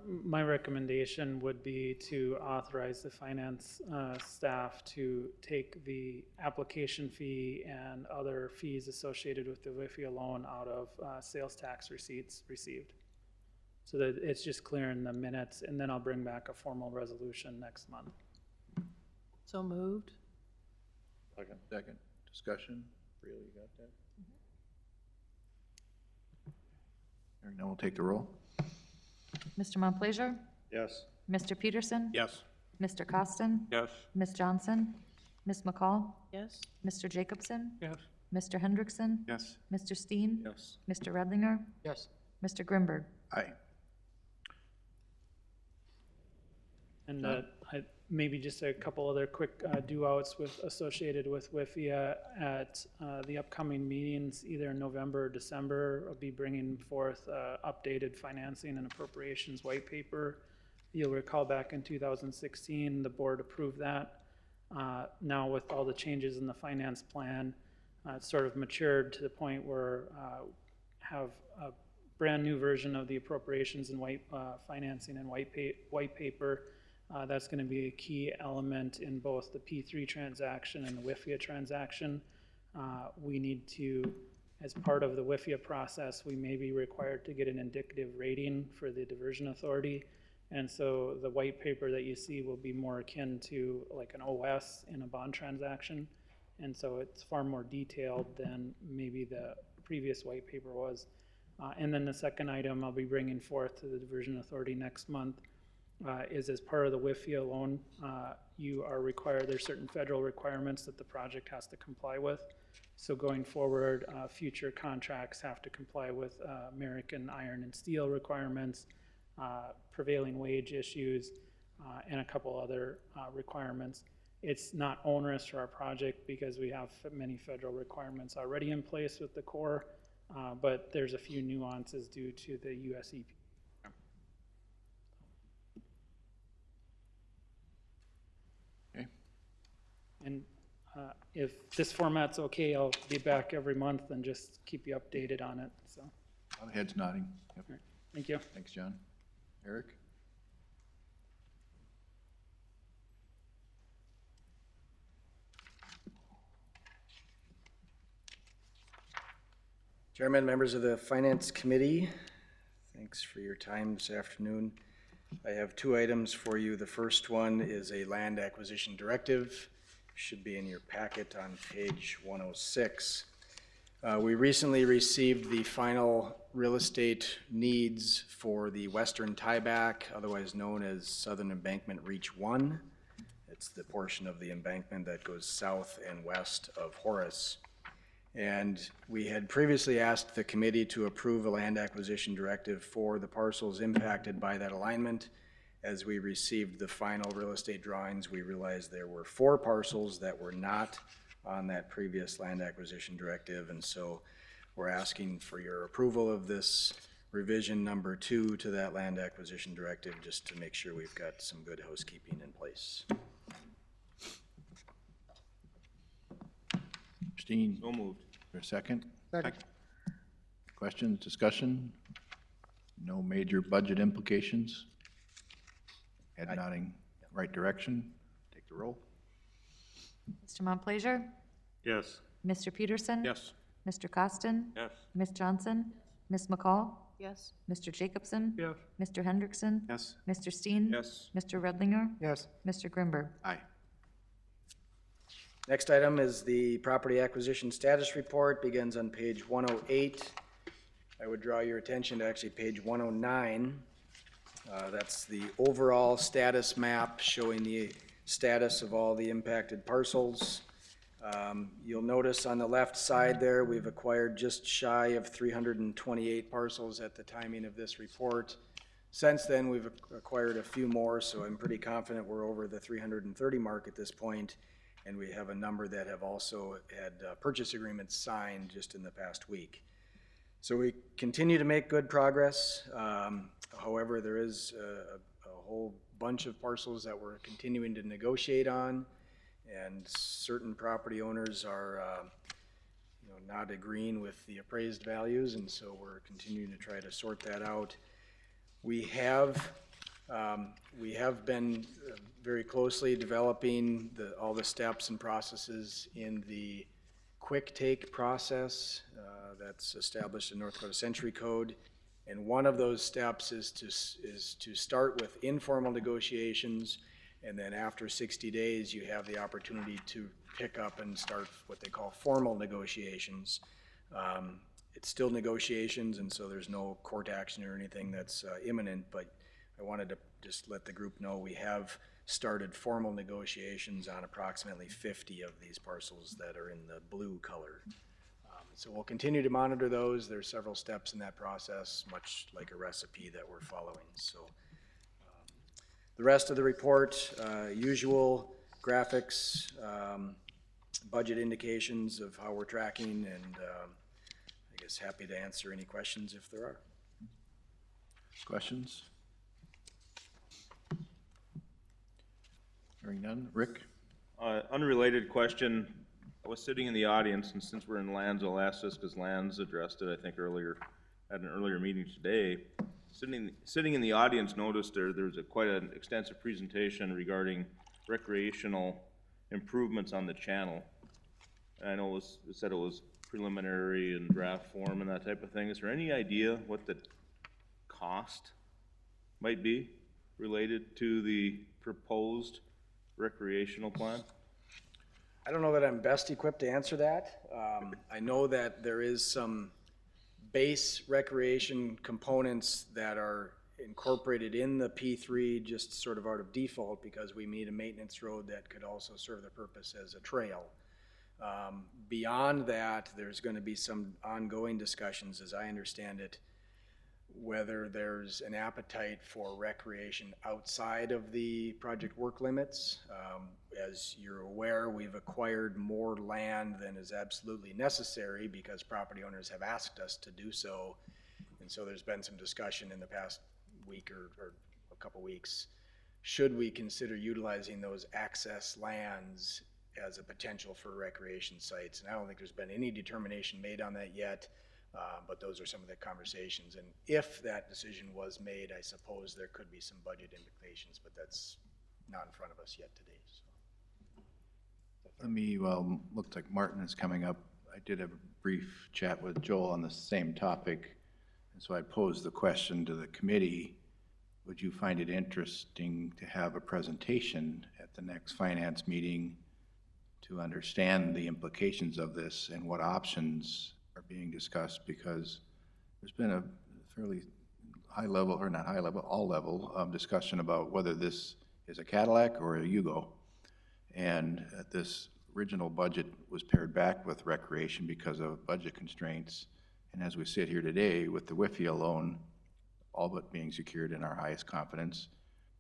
My recommendation would be to authorize the finance staff to take the application fee and other fees associated with the WIFIA loan out of sales tax receipts received. So that it's just clear in the minutes, and then I'll bring back a formal resolution next month. So moved? Second. Discussion. Really, you got that? Hearing none, we'll take the roll. Mr. Montplaisir? Yes. Mr. Peterson? Yes. Mr. Costin? Yes. Ms. Johnson? Ms. McCall? Yes? Mr. Jacobson? Yes. Mr. Hendrickson? Yes. Mr. Steen? Yes. Mr. Redlinger? Yes. Mr. Grimberg? Aye. And maybe just a couple other quick do-outs associated with WIFIA at the upcoming meetings, either in November or December. I'll be bringing forth updated financing and appropriations white paper. You'll recall back in 2016, the board approved that. Now with all the changes in the finance plan, it's sort of matured to the point where have a brand new version of the appropriations and white financing and white paper. That's going to be a key element in both the P3 transaction and the WIFIA transaction. We need to, as part of the WIFIA process, we may be required to get an indicative rating for the diversion authority. And so the white paper that you see will be more akin to like an OS in a bond transaction. And so it's far more detailed than maybe the previous white paper was. And then the second item I'll be bringing forth to the diversion authority next month is as part of the WIFIA loan, you are required, there's certain federal requirements that the project has to comply with. So going forward, future contracts have to comply with American iron and steel requirements, prevailing wage issues, and a couple other requirements. It's not onerous for our project because we have many federal requirements already in place with the Corps, but there's a few nuances due to the US EPA. And if this format's okay, I'll be back every month and just keep you updated on it, so. A lot of heads nodding. Yep. All right. Thank you. Thanks, John. Eric? Chairman, members of the Finance Committee, thanks for your time this afternoon. I have two items for you. The first one is a land acquisition directive. Should be in your packet on page 106. We recently received the final real estate needs for the western tieback, otherwise known as Southern Embankment Reach 1. It's the portion of the embankment that goes south and west of Horace. And we had previously asked the committee to approve a land acquisition directive for the parcels impacted by that alignment. As we received the final real estate drawings, we realized there were 4 parcels that were not on that previous land acquisition directive. And so we're asking for your approval of this revision number 2 to that land acquisition directive, just to make sure we've got some good housekeeping in place. Steen? So moved. For a second? Second. Questions, discussion? No major budget implications? Head nodding right direction. Take the roll. Mr. Montplaisir? Yes. Mr. Peterson? Yes. Mr. Costin? Yes. Ms. Johnson? Ms. McCall? Yes? Mr. Jacobson? Yes. Mr. Hendrickson? Yes. Mr. Steen? Yes. Mr. Redlinger? Yes. Mr. Grimberg? Aye. Next item is the property acquisition status report, begins on page 108. I would draw your attention to actually page 109. That's the overall status map showing the status of all the impacted parcels. You'll notice on the left side there, we've acquired just shy of 328 parcels at the timing of this report. Since then, we've acquired a few more, so I'm pretty confident we're over the 330 mark at this point, and we have a number that have also had purchase agreements signed just in the past week. So we continue to make good progress. However, there is a whole bunch of parcels that we're continuing to negotiate on, and certain property owners are not agreeing with the appraised values, and so we're continuing to try to sort that out. We have been very closely developing all the steps and processes in the quick take process that's established in North Dakota Century Code. And one of those steps is to start with informal negotiations, and then after 60 days, you have the opportunity to pick up and start what they call formal negotiations. It's still negotiations, and so there's no court action or anything that's imminent, but I wanted to just let the group know we have started formal negotiations on approximately 50 of these parcels that are in the blue color. So we'll continue to monitor those. There's several steps in that process, much like a recipe that we're following. So the rest of the report, usual graphics, budget indications of how we're tracking, and I guess happy to answer any questions if there are. Questions? Hearing none. Rick? Unrelated question. I was sitting in the audience, and since we're in Lands, I'll ask this because Lands addressed it, I think, earlier, at an earlier meeting today. Sitting in the audience, noticed there's quite an extensive presentation regarding recreational improvements on the channel. And I know it said it was preliminary and draft form and that type of thing. Is there any idea what the cost might be related to the proposed recreational plan? I don't know that I'm best equipped to answer that. I know that there is some base recreation components that are incorporated in the P3 just sort of out of default because we need a maintenance road that could also serve the purpose as a trail. Beyond that, there's going to be some ongoing discussions, as I understand it, whether there's an appetite for recreation outside of the project work limits. As you're aware, we've acquired more land than is absolutely necessary because property owners have asked us to do so. And so there's been some discussion in the past week or a couple weeks. Should we consider utilizing those access lands as a potential for recreation sites? And I don't think there's been any determination made on that yet. But those are some of the conversations, and if that decision was made, I suppose there could be some budget implications, but that's not in front of us yet today. So. Let me, looks like Martin is coming up. I did have a brief chat with Joel on the same topic, and so I posed the question to the committee, would you find it interesting to have a presentation at the next finance meeting to understand the implications of this and what options are being discussed, because there's been a fairly high level, or not high level, all level discussion about whether this is a Cadillac or a Yugo. And this original budget was pared back with recreation because of budget constraints. And as we sit here today with the WIFIA loan, all but being secured in our highest confidence,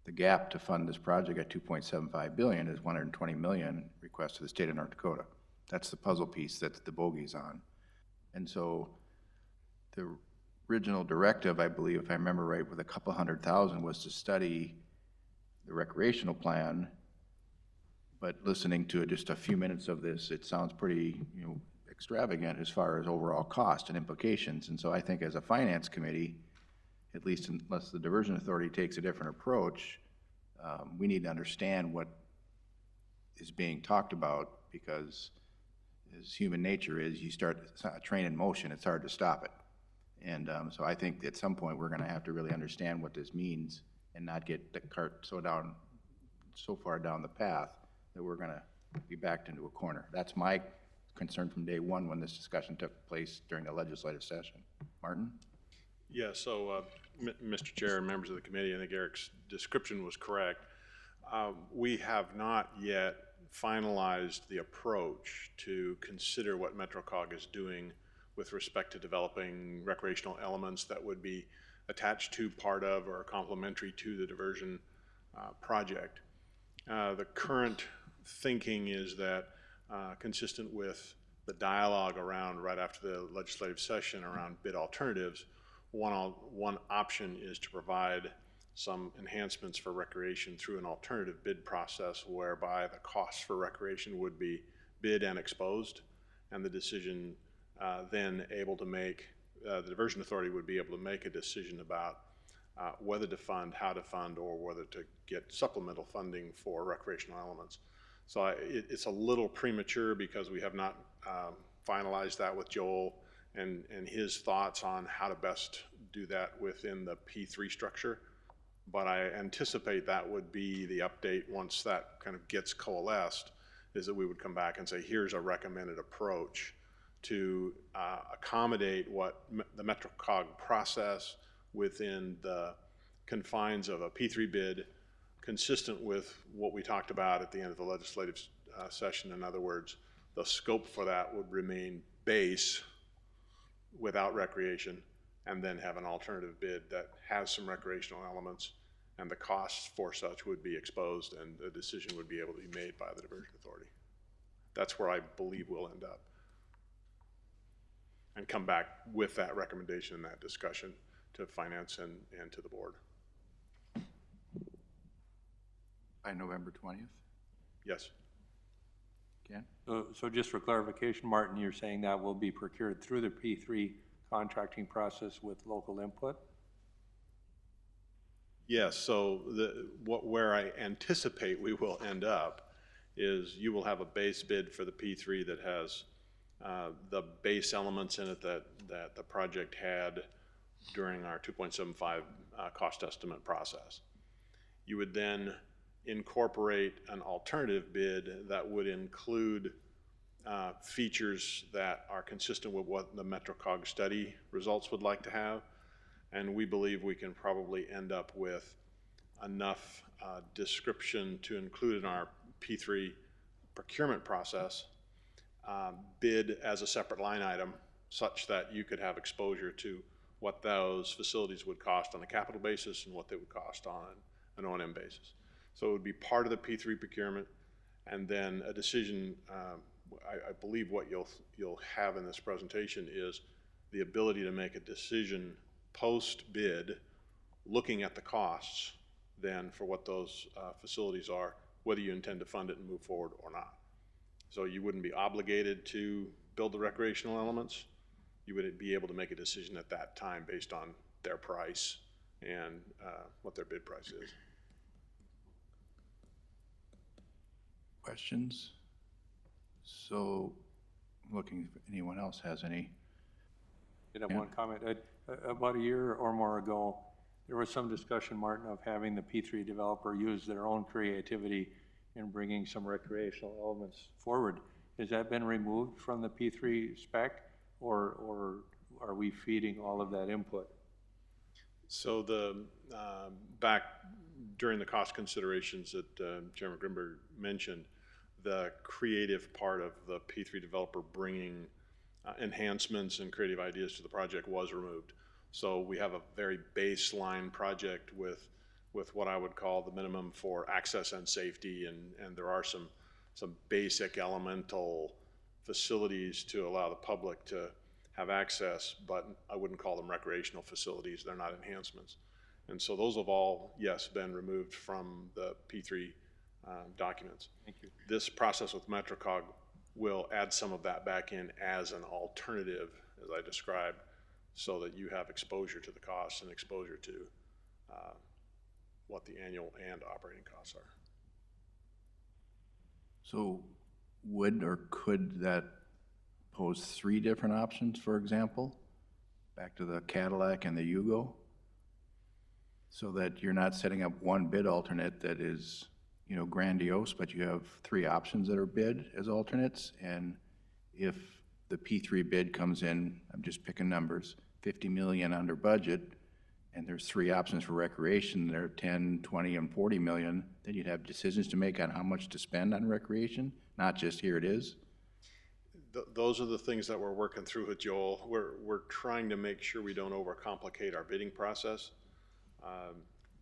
the gap to fund this project at $2.75 billion is $120 million request to the state of North Dakota. That's the puzzle piece that the bogey's on. And so the original directive, I believe, if I remember right, with a couple $100,000 was to study the recreational plan. But listening to just a few minutes of this, it sounds pretty, extravagant as far as overall cost and implications. And so I think as a finance committee, at least unless the Diversion Authority takes a different approach, we need to understand what is being talked about, because as human nature is, you start a train in motion, it's hard to stop it. And so I think at some point we're going to have to really understand what this means and not get the cart so far down the path that we're going to be backed into a corner. That's my concern from day one when this discussion took place during the legislative session. Martin? Yeah, so Mr. Chair and members of the committee, I think Eric's description was correct. We have not yet finalized the approach to consider what MetroCog is doing with respect to developing recreational elements that would be attached to, part of, or complementary to the diversion project. The current thinking is that, consistent with the dialogue around right after the legislative session around bid alternatives, one option is to provide some enhancements for recreation through an alternative bid process whereby the costs for recreation would be bid and exposed, and the decision then able to make, the diversion authority would be able to make a decision about whether to fund, how to fund, or whether to get supplemental funding for recreational elements. So it's a little premature because we have not finalized that with Joel and his thoughts on how to best do that within the P3 structure. But I anticipate that would be the update once that kind of gets coalesced, is that we would come back and say, here's a recommended approach to accommodate what the MetroCog process within the confines of a P3 bid, consistent with what we talked about at the end of the legislative session. In other words, the scope for that would remain base without recreation, and then have an alternative bid that has some recreational elements, and the costs for such would be exposed, and the decision would be able to be made by the diversion authority. That's where I believe we'll end up, and come back with that recommendation and that discussion to finance and to the board. By November 20th? Yes. Ken? So just for clarification, Martin, you're saying that will be procured through the P3 contracting process with local input? Yes, so where I anticipate we will end up is you will have a base bid for the P3 that has the base elements in it that the project had during our 2.75 cost estimate process. You would then incorporate an alternative bid that would include features that are consistent with what the MetroCog study results would like to have. And we believe we can probably end up with enough description to include in our P3 procurement process, bid as a separate line item, such that you could have exposure to what those facilities would cost on a capital basis and what they would cost on an O&M basis. So it would be part of the P3 procurement, and then a decision, I believe what you'll have in this presentation is the ability to make a decision post-bid, looking at the costs then for what those facilities are, whether you intend to fund it and move forward or not. So you wouldn't be obligated to build the recreational elements. You would be able to make a decision at that time based on their price and what their bid price is. Questions? So, looking if anyone else has any. Did have one comment. About a year or more ago, there was some discussion, Martin, of having the P3 developer use their own creativity in bringing some recreational elements forward. Has that been removed from the P3 spec, or are we feeding all of that input? So back during the cost considerations that Chairman Grimberg mentioned, the creative part of the P3 developer bringing enhancements and creative ideas to the project was removed. So we have a very baseline project with what I would call the minimum for access and safety, and there are some basic elemental facilities to allow the public to have access, but I wouldn't call them recreational facilities. They're not enhancements. And so those have all, yes, been removed from the P3 documents. Thank you. This process with MetroCog will add some of that back in as an alternative, as I described, so that you have exposure to the costs and exposure to what the annual and operating costs are. So would or could that pose three different options, for example? Back to the Cadillac and the Yugo? So that you're not setting up one bid alternate that is, you know, grandiose, but you have three options that are bid as alternates. And if the P3 bid comes in, I'm just picking numbers, 50 million under budget, and there's three options for recreation, they're 10, 20, and 40 million, then you'd have decisions to make on how much to spend on recreation, not just here it is. Those are the things that we're working through with Joel. We're trying to make sure we don't overcomplicate our bidding process.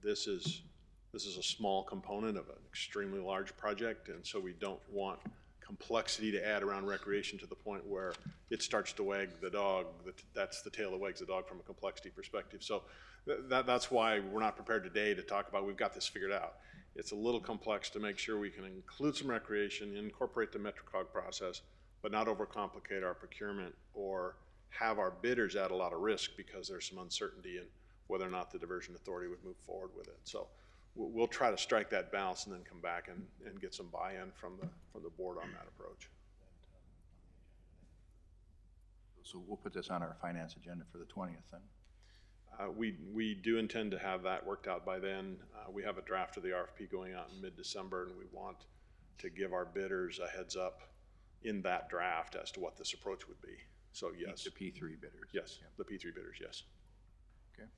This is a small component of an extremely large project, and so we don't want complexity to add around recreation to the point where it starts to wag the dog. That's the tail that wags the dog from a complexity perspective. So that's why we're not prepared today to talk about we've got this figured out. It's a little complex to make sure we can include some recreation, incorporate the MetroCog process, but not overcomplicate our procurement or have our bidders at a lot of risk because there's some uncertainty in whether or not the diversion authority would move forward with it. So we'll try to strike that balance and then come back and get some buy-in from the board on that approach. So we'll put this on our finance agenda for the 20th then. We do intend to have that worked out by then. We have a draft of the RFP going out in mid-December, and we want to give our bidders a heads up in that draft as to what this approach would be. So yes. The P3 bidders. Yes, the P3 bidders, yes. Okay.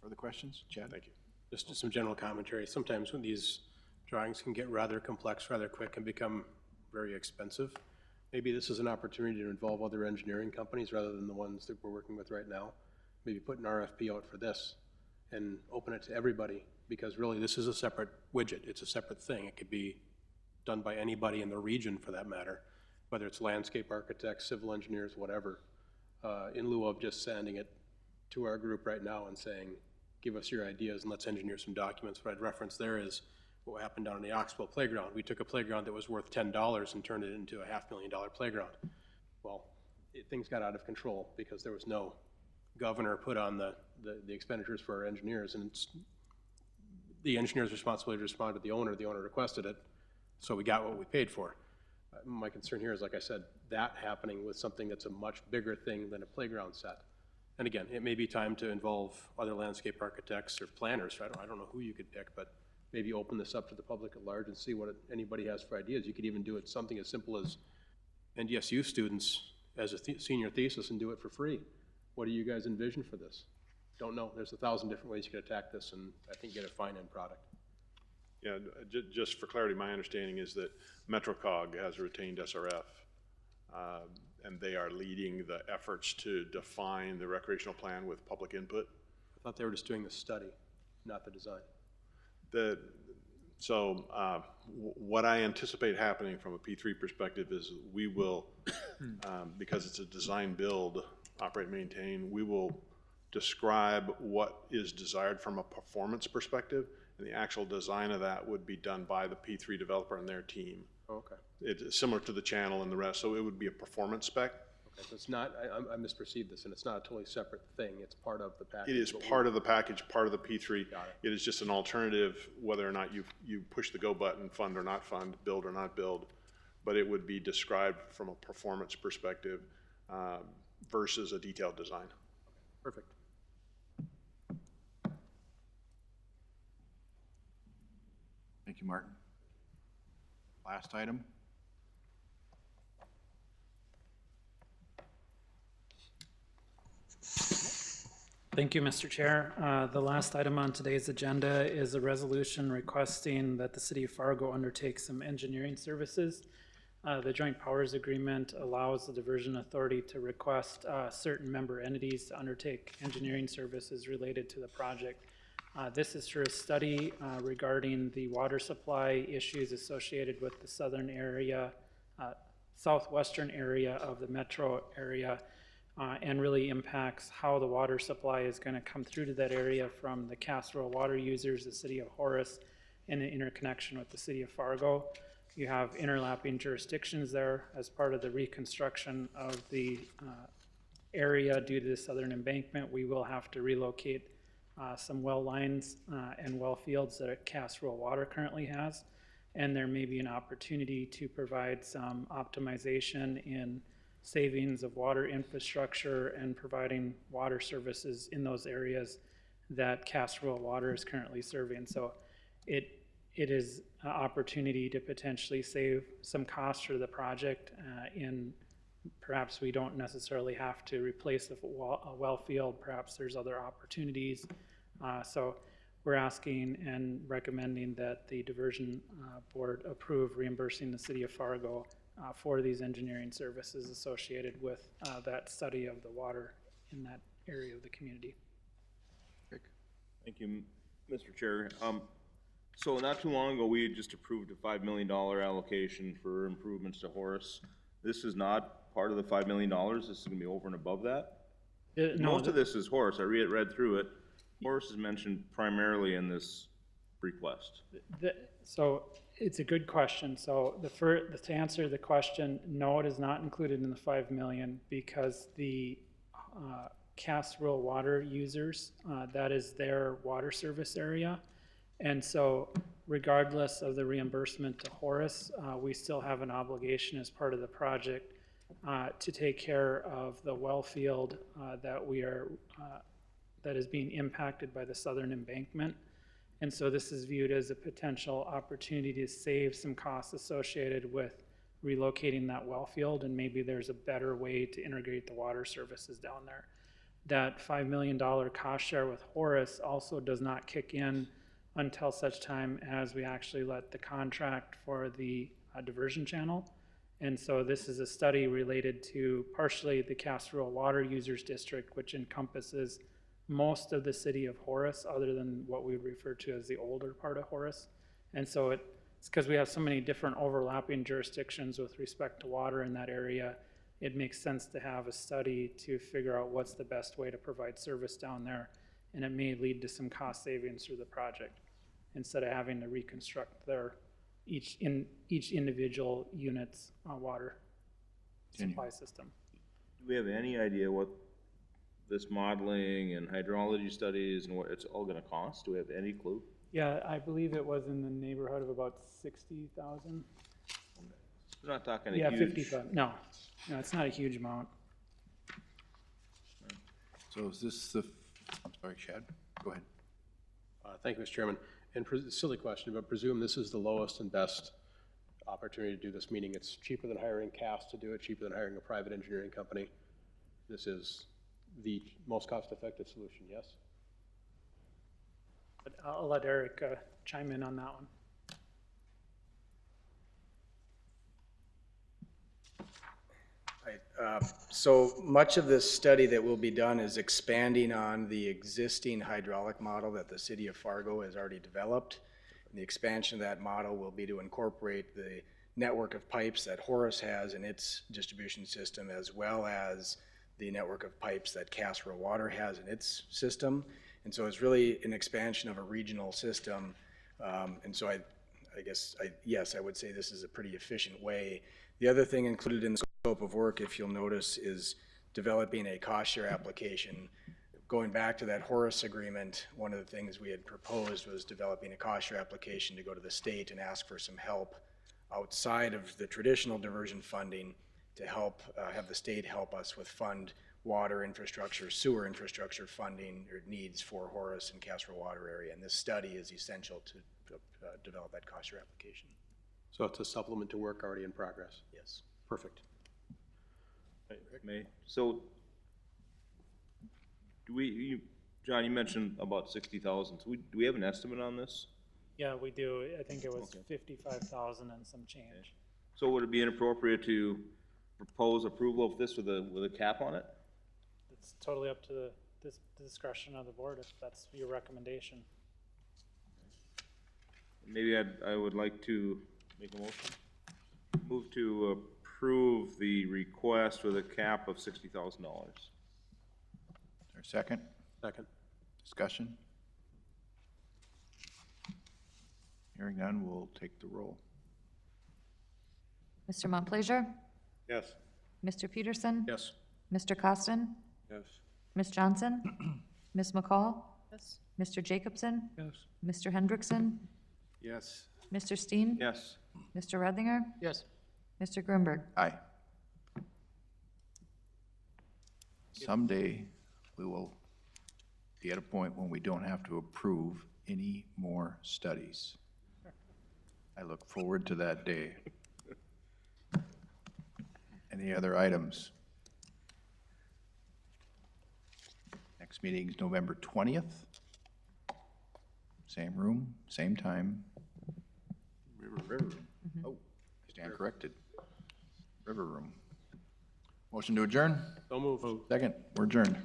Further questions? Chad? Thank you. Just some general commentary. Sometimes when these drawings can get rather complex rather quick and become very expensive, maybe this is an opportunity to involve other engineering companies rather than the ones that we're working with right now. Maybe put an RFP out for this and open it to everybody, because really this is a separate widget. It's a separate thing. It could be done by anybody in the region for that matter, whether it's landscape architects, civil engineers, whatever, in lieu of just sending it to our group right now and saying, give us your ideas and let's engineer some documents. What I'd reference there is what happened down in the Oxbow playground. We took a playground that was worth $10 and turned it into a $500,000 playground. Well, things got out of control because there was no governor put on the expenditures for our engineers, and it's the engineer's responsibility to respond to the owner requested it, so we got what we paid for. My concern here is, like I said, that happening with something that's a much bigger thing than a playground set. And again, it may be time to involve other landscape architects or planners. I don't know who you could pick, but maybe open this up to the public at large and see what anybody has for ideas. You could even do it something as simple as NDSU students as a senior thesis and do it for free. What do you guys envision for this? Don't know. There's 1,000 different ways you could attack this and I think get a fine end product. Yeah, just for clarity, my understanding is that MetroCog has retained SRF, and they are leading the efforts to define the recreational plan with public input. I thought they were just doing the study, not the design. What I anticipate happening from a P3 perspective is we will, because it's a design build, operate, maintain, we will describe what is desired from a performance perspective, and the actual design of that would be done by the P3 developer and their team. Oh, okay. It's similar to the channel and the rest, so it would be a performance spec. Okay, so it's not, I misperceived this, and it's not a totally separate thing. It's part of the package. It is part of the package, part of the P3. Got it. It is just an alternative, whether or not you push the go button, fund or not fund, build or not build, but it would be described from a performance perspective versus a detailed design. Perfect. Thank you, Martin. Last item. Thank you, Mr. Chair. The last item on today's agenda is a resolution requesting that the City of Fargo undertake some engineering services. The Joint Powers Agreement allows the Diversion Authority to request certain member entities to undertake engineering services related to the project. This is for a study regarding the water supply issues associated with the southern area, southwestern area of the metro area, and really impacts how the water supply is going to come through to that area from the casserole water users, the City of Horace, and an interconnection with the City of Fargo. You have interlapping jurisdictions there as part of the reconstruction of the area due to the southern embankment. We will have to relocate some well lines and well fields that Casserole Water currently has, and there may be an opportunity to provide some optimization in savings of water infrastructure and providing water services in those areas that Casserole Water is currently serving. So it is an opportunity to potentially save some costs for the project in perhaps we don't necessarily have to replace a well field. Perhaps there's other opportunities So we're asking and recommending that the diversion board approve reimbursing the city of Fargo for these engineering services associated with that study of the water in that area of the community. Thank you, Mr. Chair. So not too long ago, we had just approved a $5 million allocation for improvements to Horace. This is not part of the $5 million. This is gonna be over and above that? No, Most of this is Horace. I read through it. Horace is mentioned primarily in this request. So it's a good question. So to answer the question, no, it is not included in the 5 million because the Cass Rural water users, that is their water service area. And so regardless of the reimbursement to Horace, we still have an obligation as part of the project to take care of the well field that is being impacted by the southern embankment. And so this is viewed as a potential opportunity to save some costs associated with relocating that well field, and maybe there's a better way to integrate the water services down there. That $5 million cost share with Horace also does not kick in until such time as we actually let the contract for the diversion channel. And so this is a study related to partially the Cass Rural Water Users District, which encompasses most of the city of Horace, other than what we would refer to as the older part of Horace. And so it's because we have so many different overlapping jurisdictions with respect to water in that area, it makes sense to have a study to figure out what's the best way to provide service down there. And it may lead to some cost savings through the project, instead of having to reconstruct each individual unit's water supply system. Do we have any idea what this modeling and hydrology studies and what it's all gonna cost? Do we have any clue? Yeah, I believe it was in the neighborhood of about 60,000. We're not talking a Yeah, huge. 55. No, it's not a huge amount. So is this the, I'm sorry, Chad, go ahead. Thank you, Mr. Chairman. And silly question, but presume this is the lowest and best opportunity to do this, meaning it's cheaper than hiring Cass to do it, cheaper than hiring a private engineering company. This is the most cost-effective solution, yes? But I'll let Eric chime in on that one. So much of this study that will be done is expanding on the existing hydraulic model that the city of Fargo has already developed. And the expansion of that model will be to incorporate the network of pipes that Horace has in its distribution system, as well as the network of pipes that Cass Rural Water has in its system. And so it's really an expansion of a regional system. And so yes, I would say this is a pretty efficient way. The other thing included in the scope of work, if you'll notice, is developing a cost share application. Going back to that Horace agreement, one of the things we had proposed was developing a cost share application to go to the state and ask for some help outside of the traditional diversion funding to help have the state help us with water infrastructure, sewer infrastructure funding or needs for Horace and Cass Rural Water area. And this study is essential to develop that cost share application. So it's a supplement to work already in progress? Yes. Perfect. So do John, you mentioned about 60,000. So do we have an estimate on this? Yeah, we do. I think it was 55,000 and some change. Okay. So would it be inappropriate to propose approval of this with a cap on it? It's totally up to the discretion of the board if that's your recommendation. Maybe I would like to make a motion. Move to approve the request with a cap of $60,000. Is there a second? Second. Discussion? Hearing none, we'll take the roll. Mr. Montplaisir? Yes. Mr. Peterson? Yes. Mr. Costin? Yes. Ms. Johnson? Ms. McCall? Yes. Mr. Jacobson? Yes. Mr. Hendrickson? Yes. Mr. Steen? Yes. Mr. Reddinger? Yes. Mr. Grunberg? Aye. Someday, we will be at a point when we don't have to approve any more studies. I look forward to that day. Any other items? Next meeting is November 20th. Same room, same time. River room. Oh, I stand corrected. River room. Motion to adjourn? So move. Second, we're adjourned.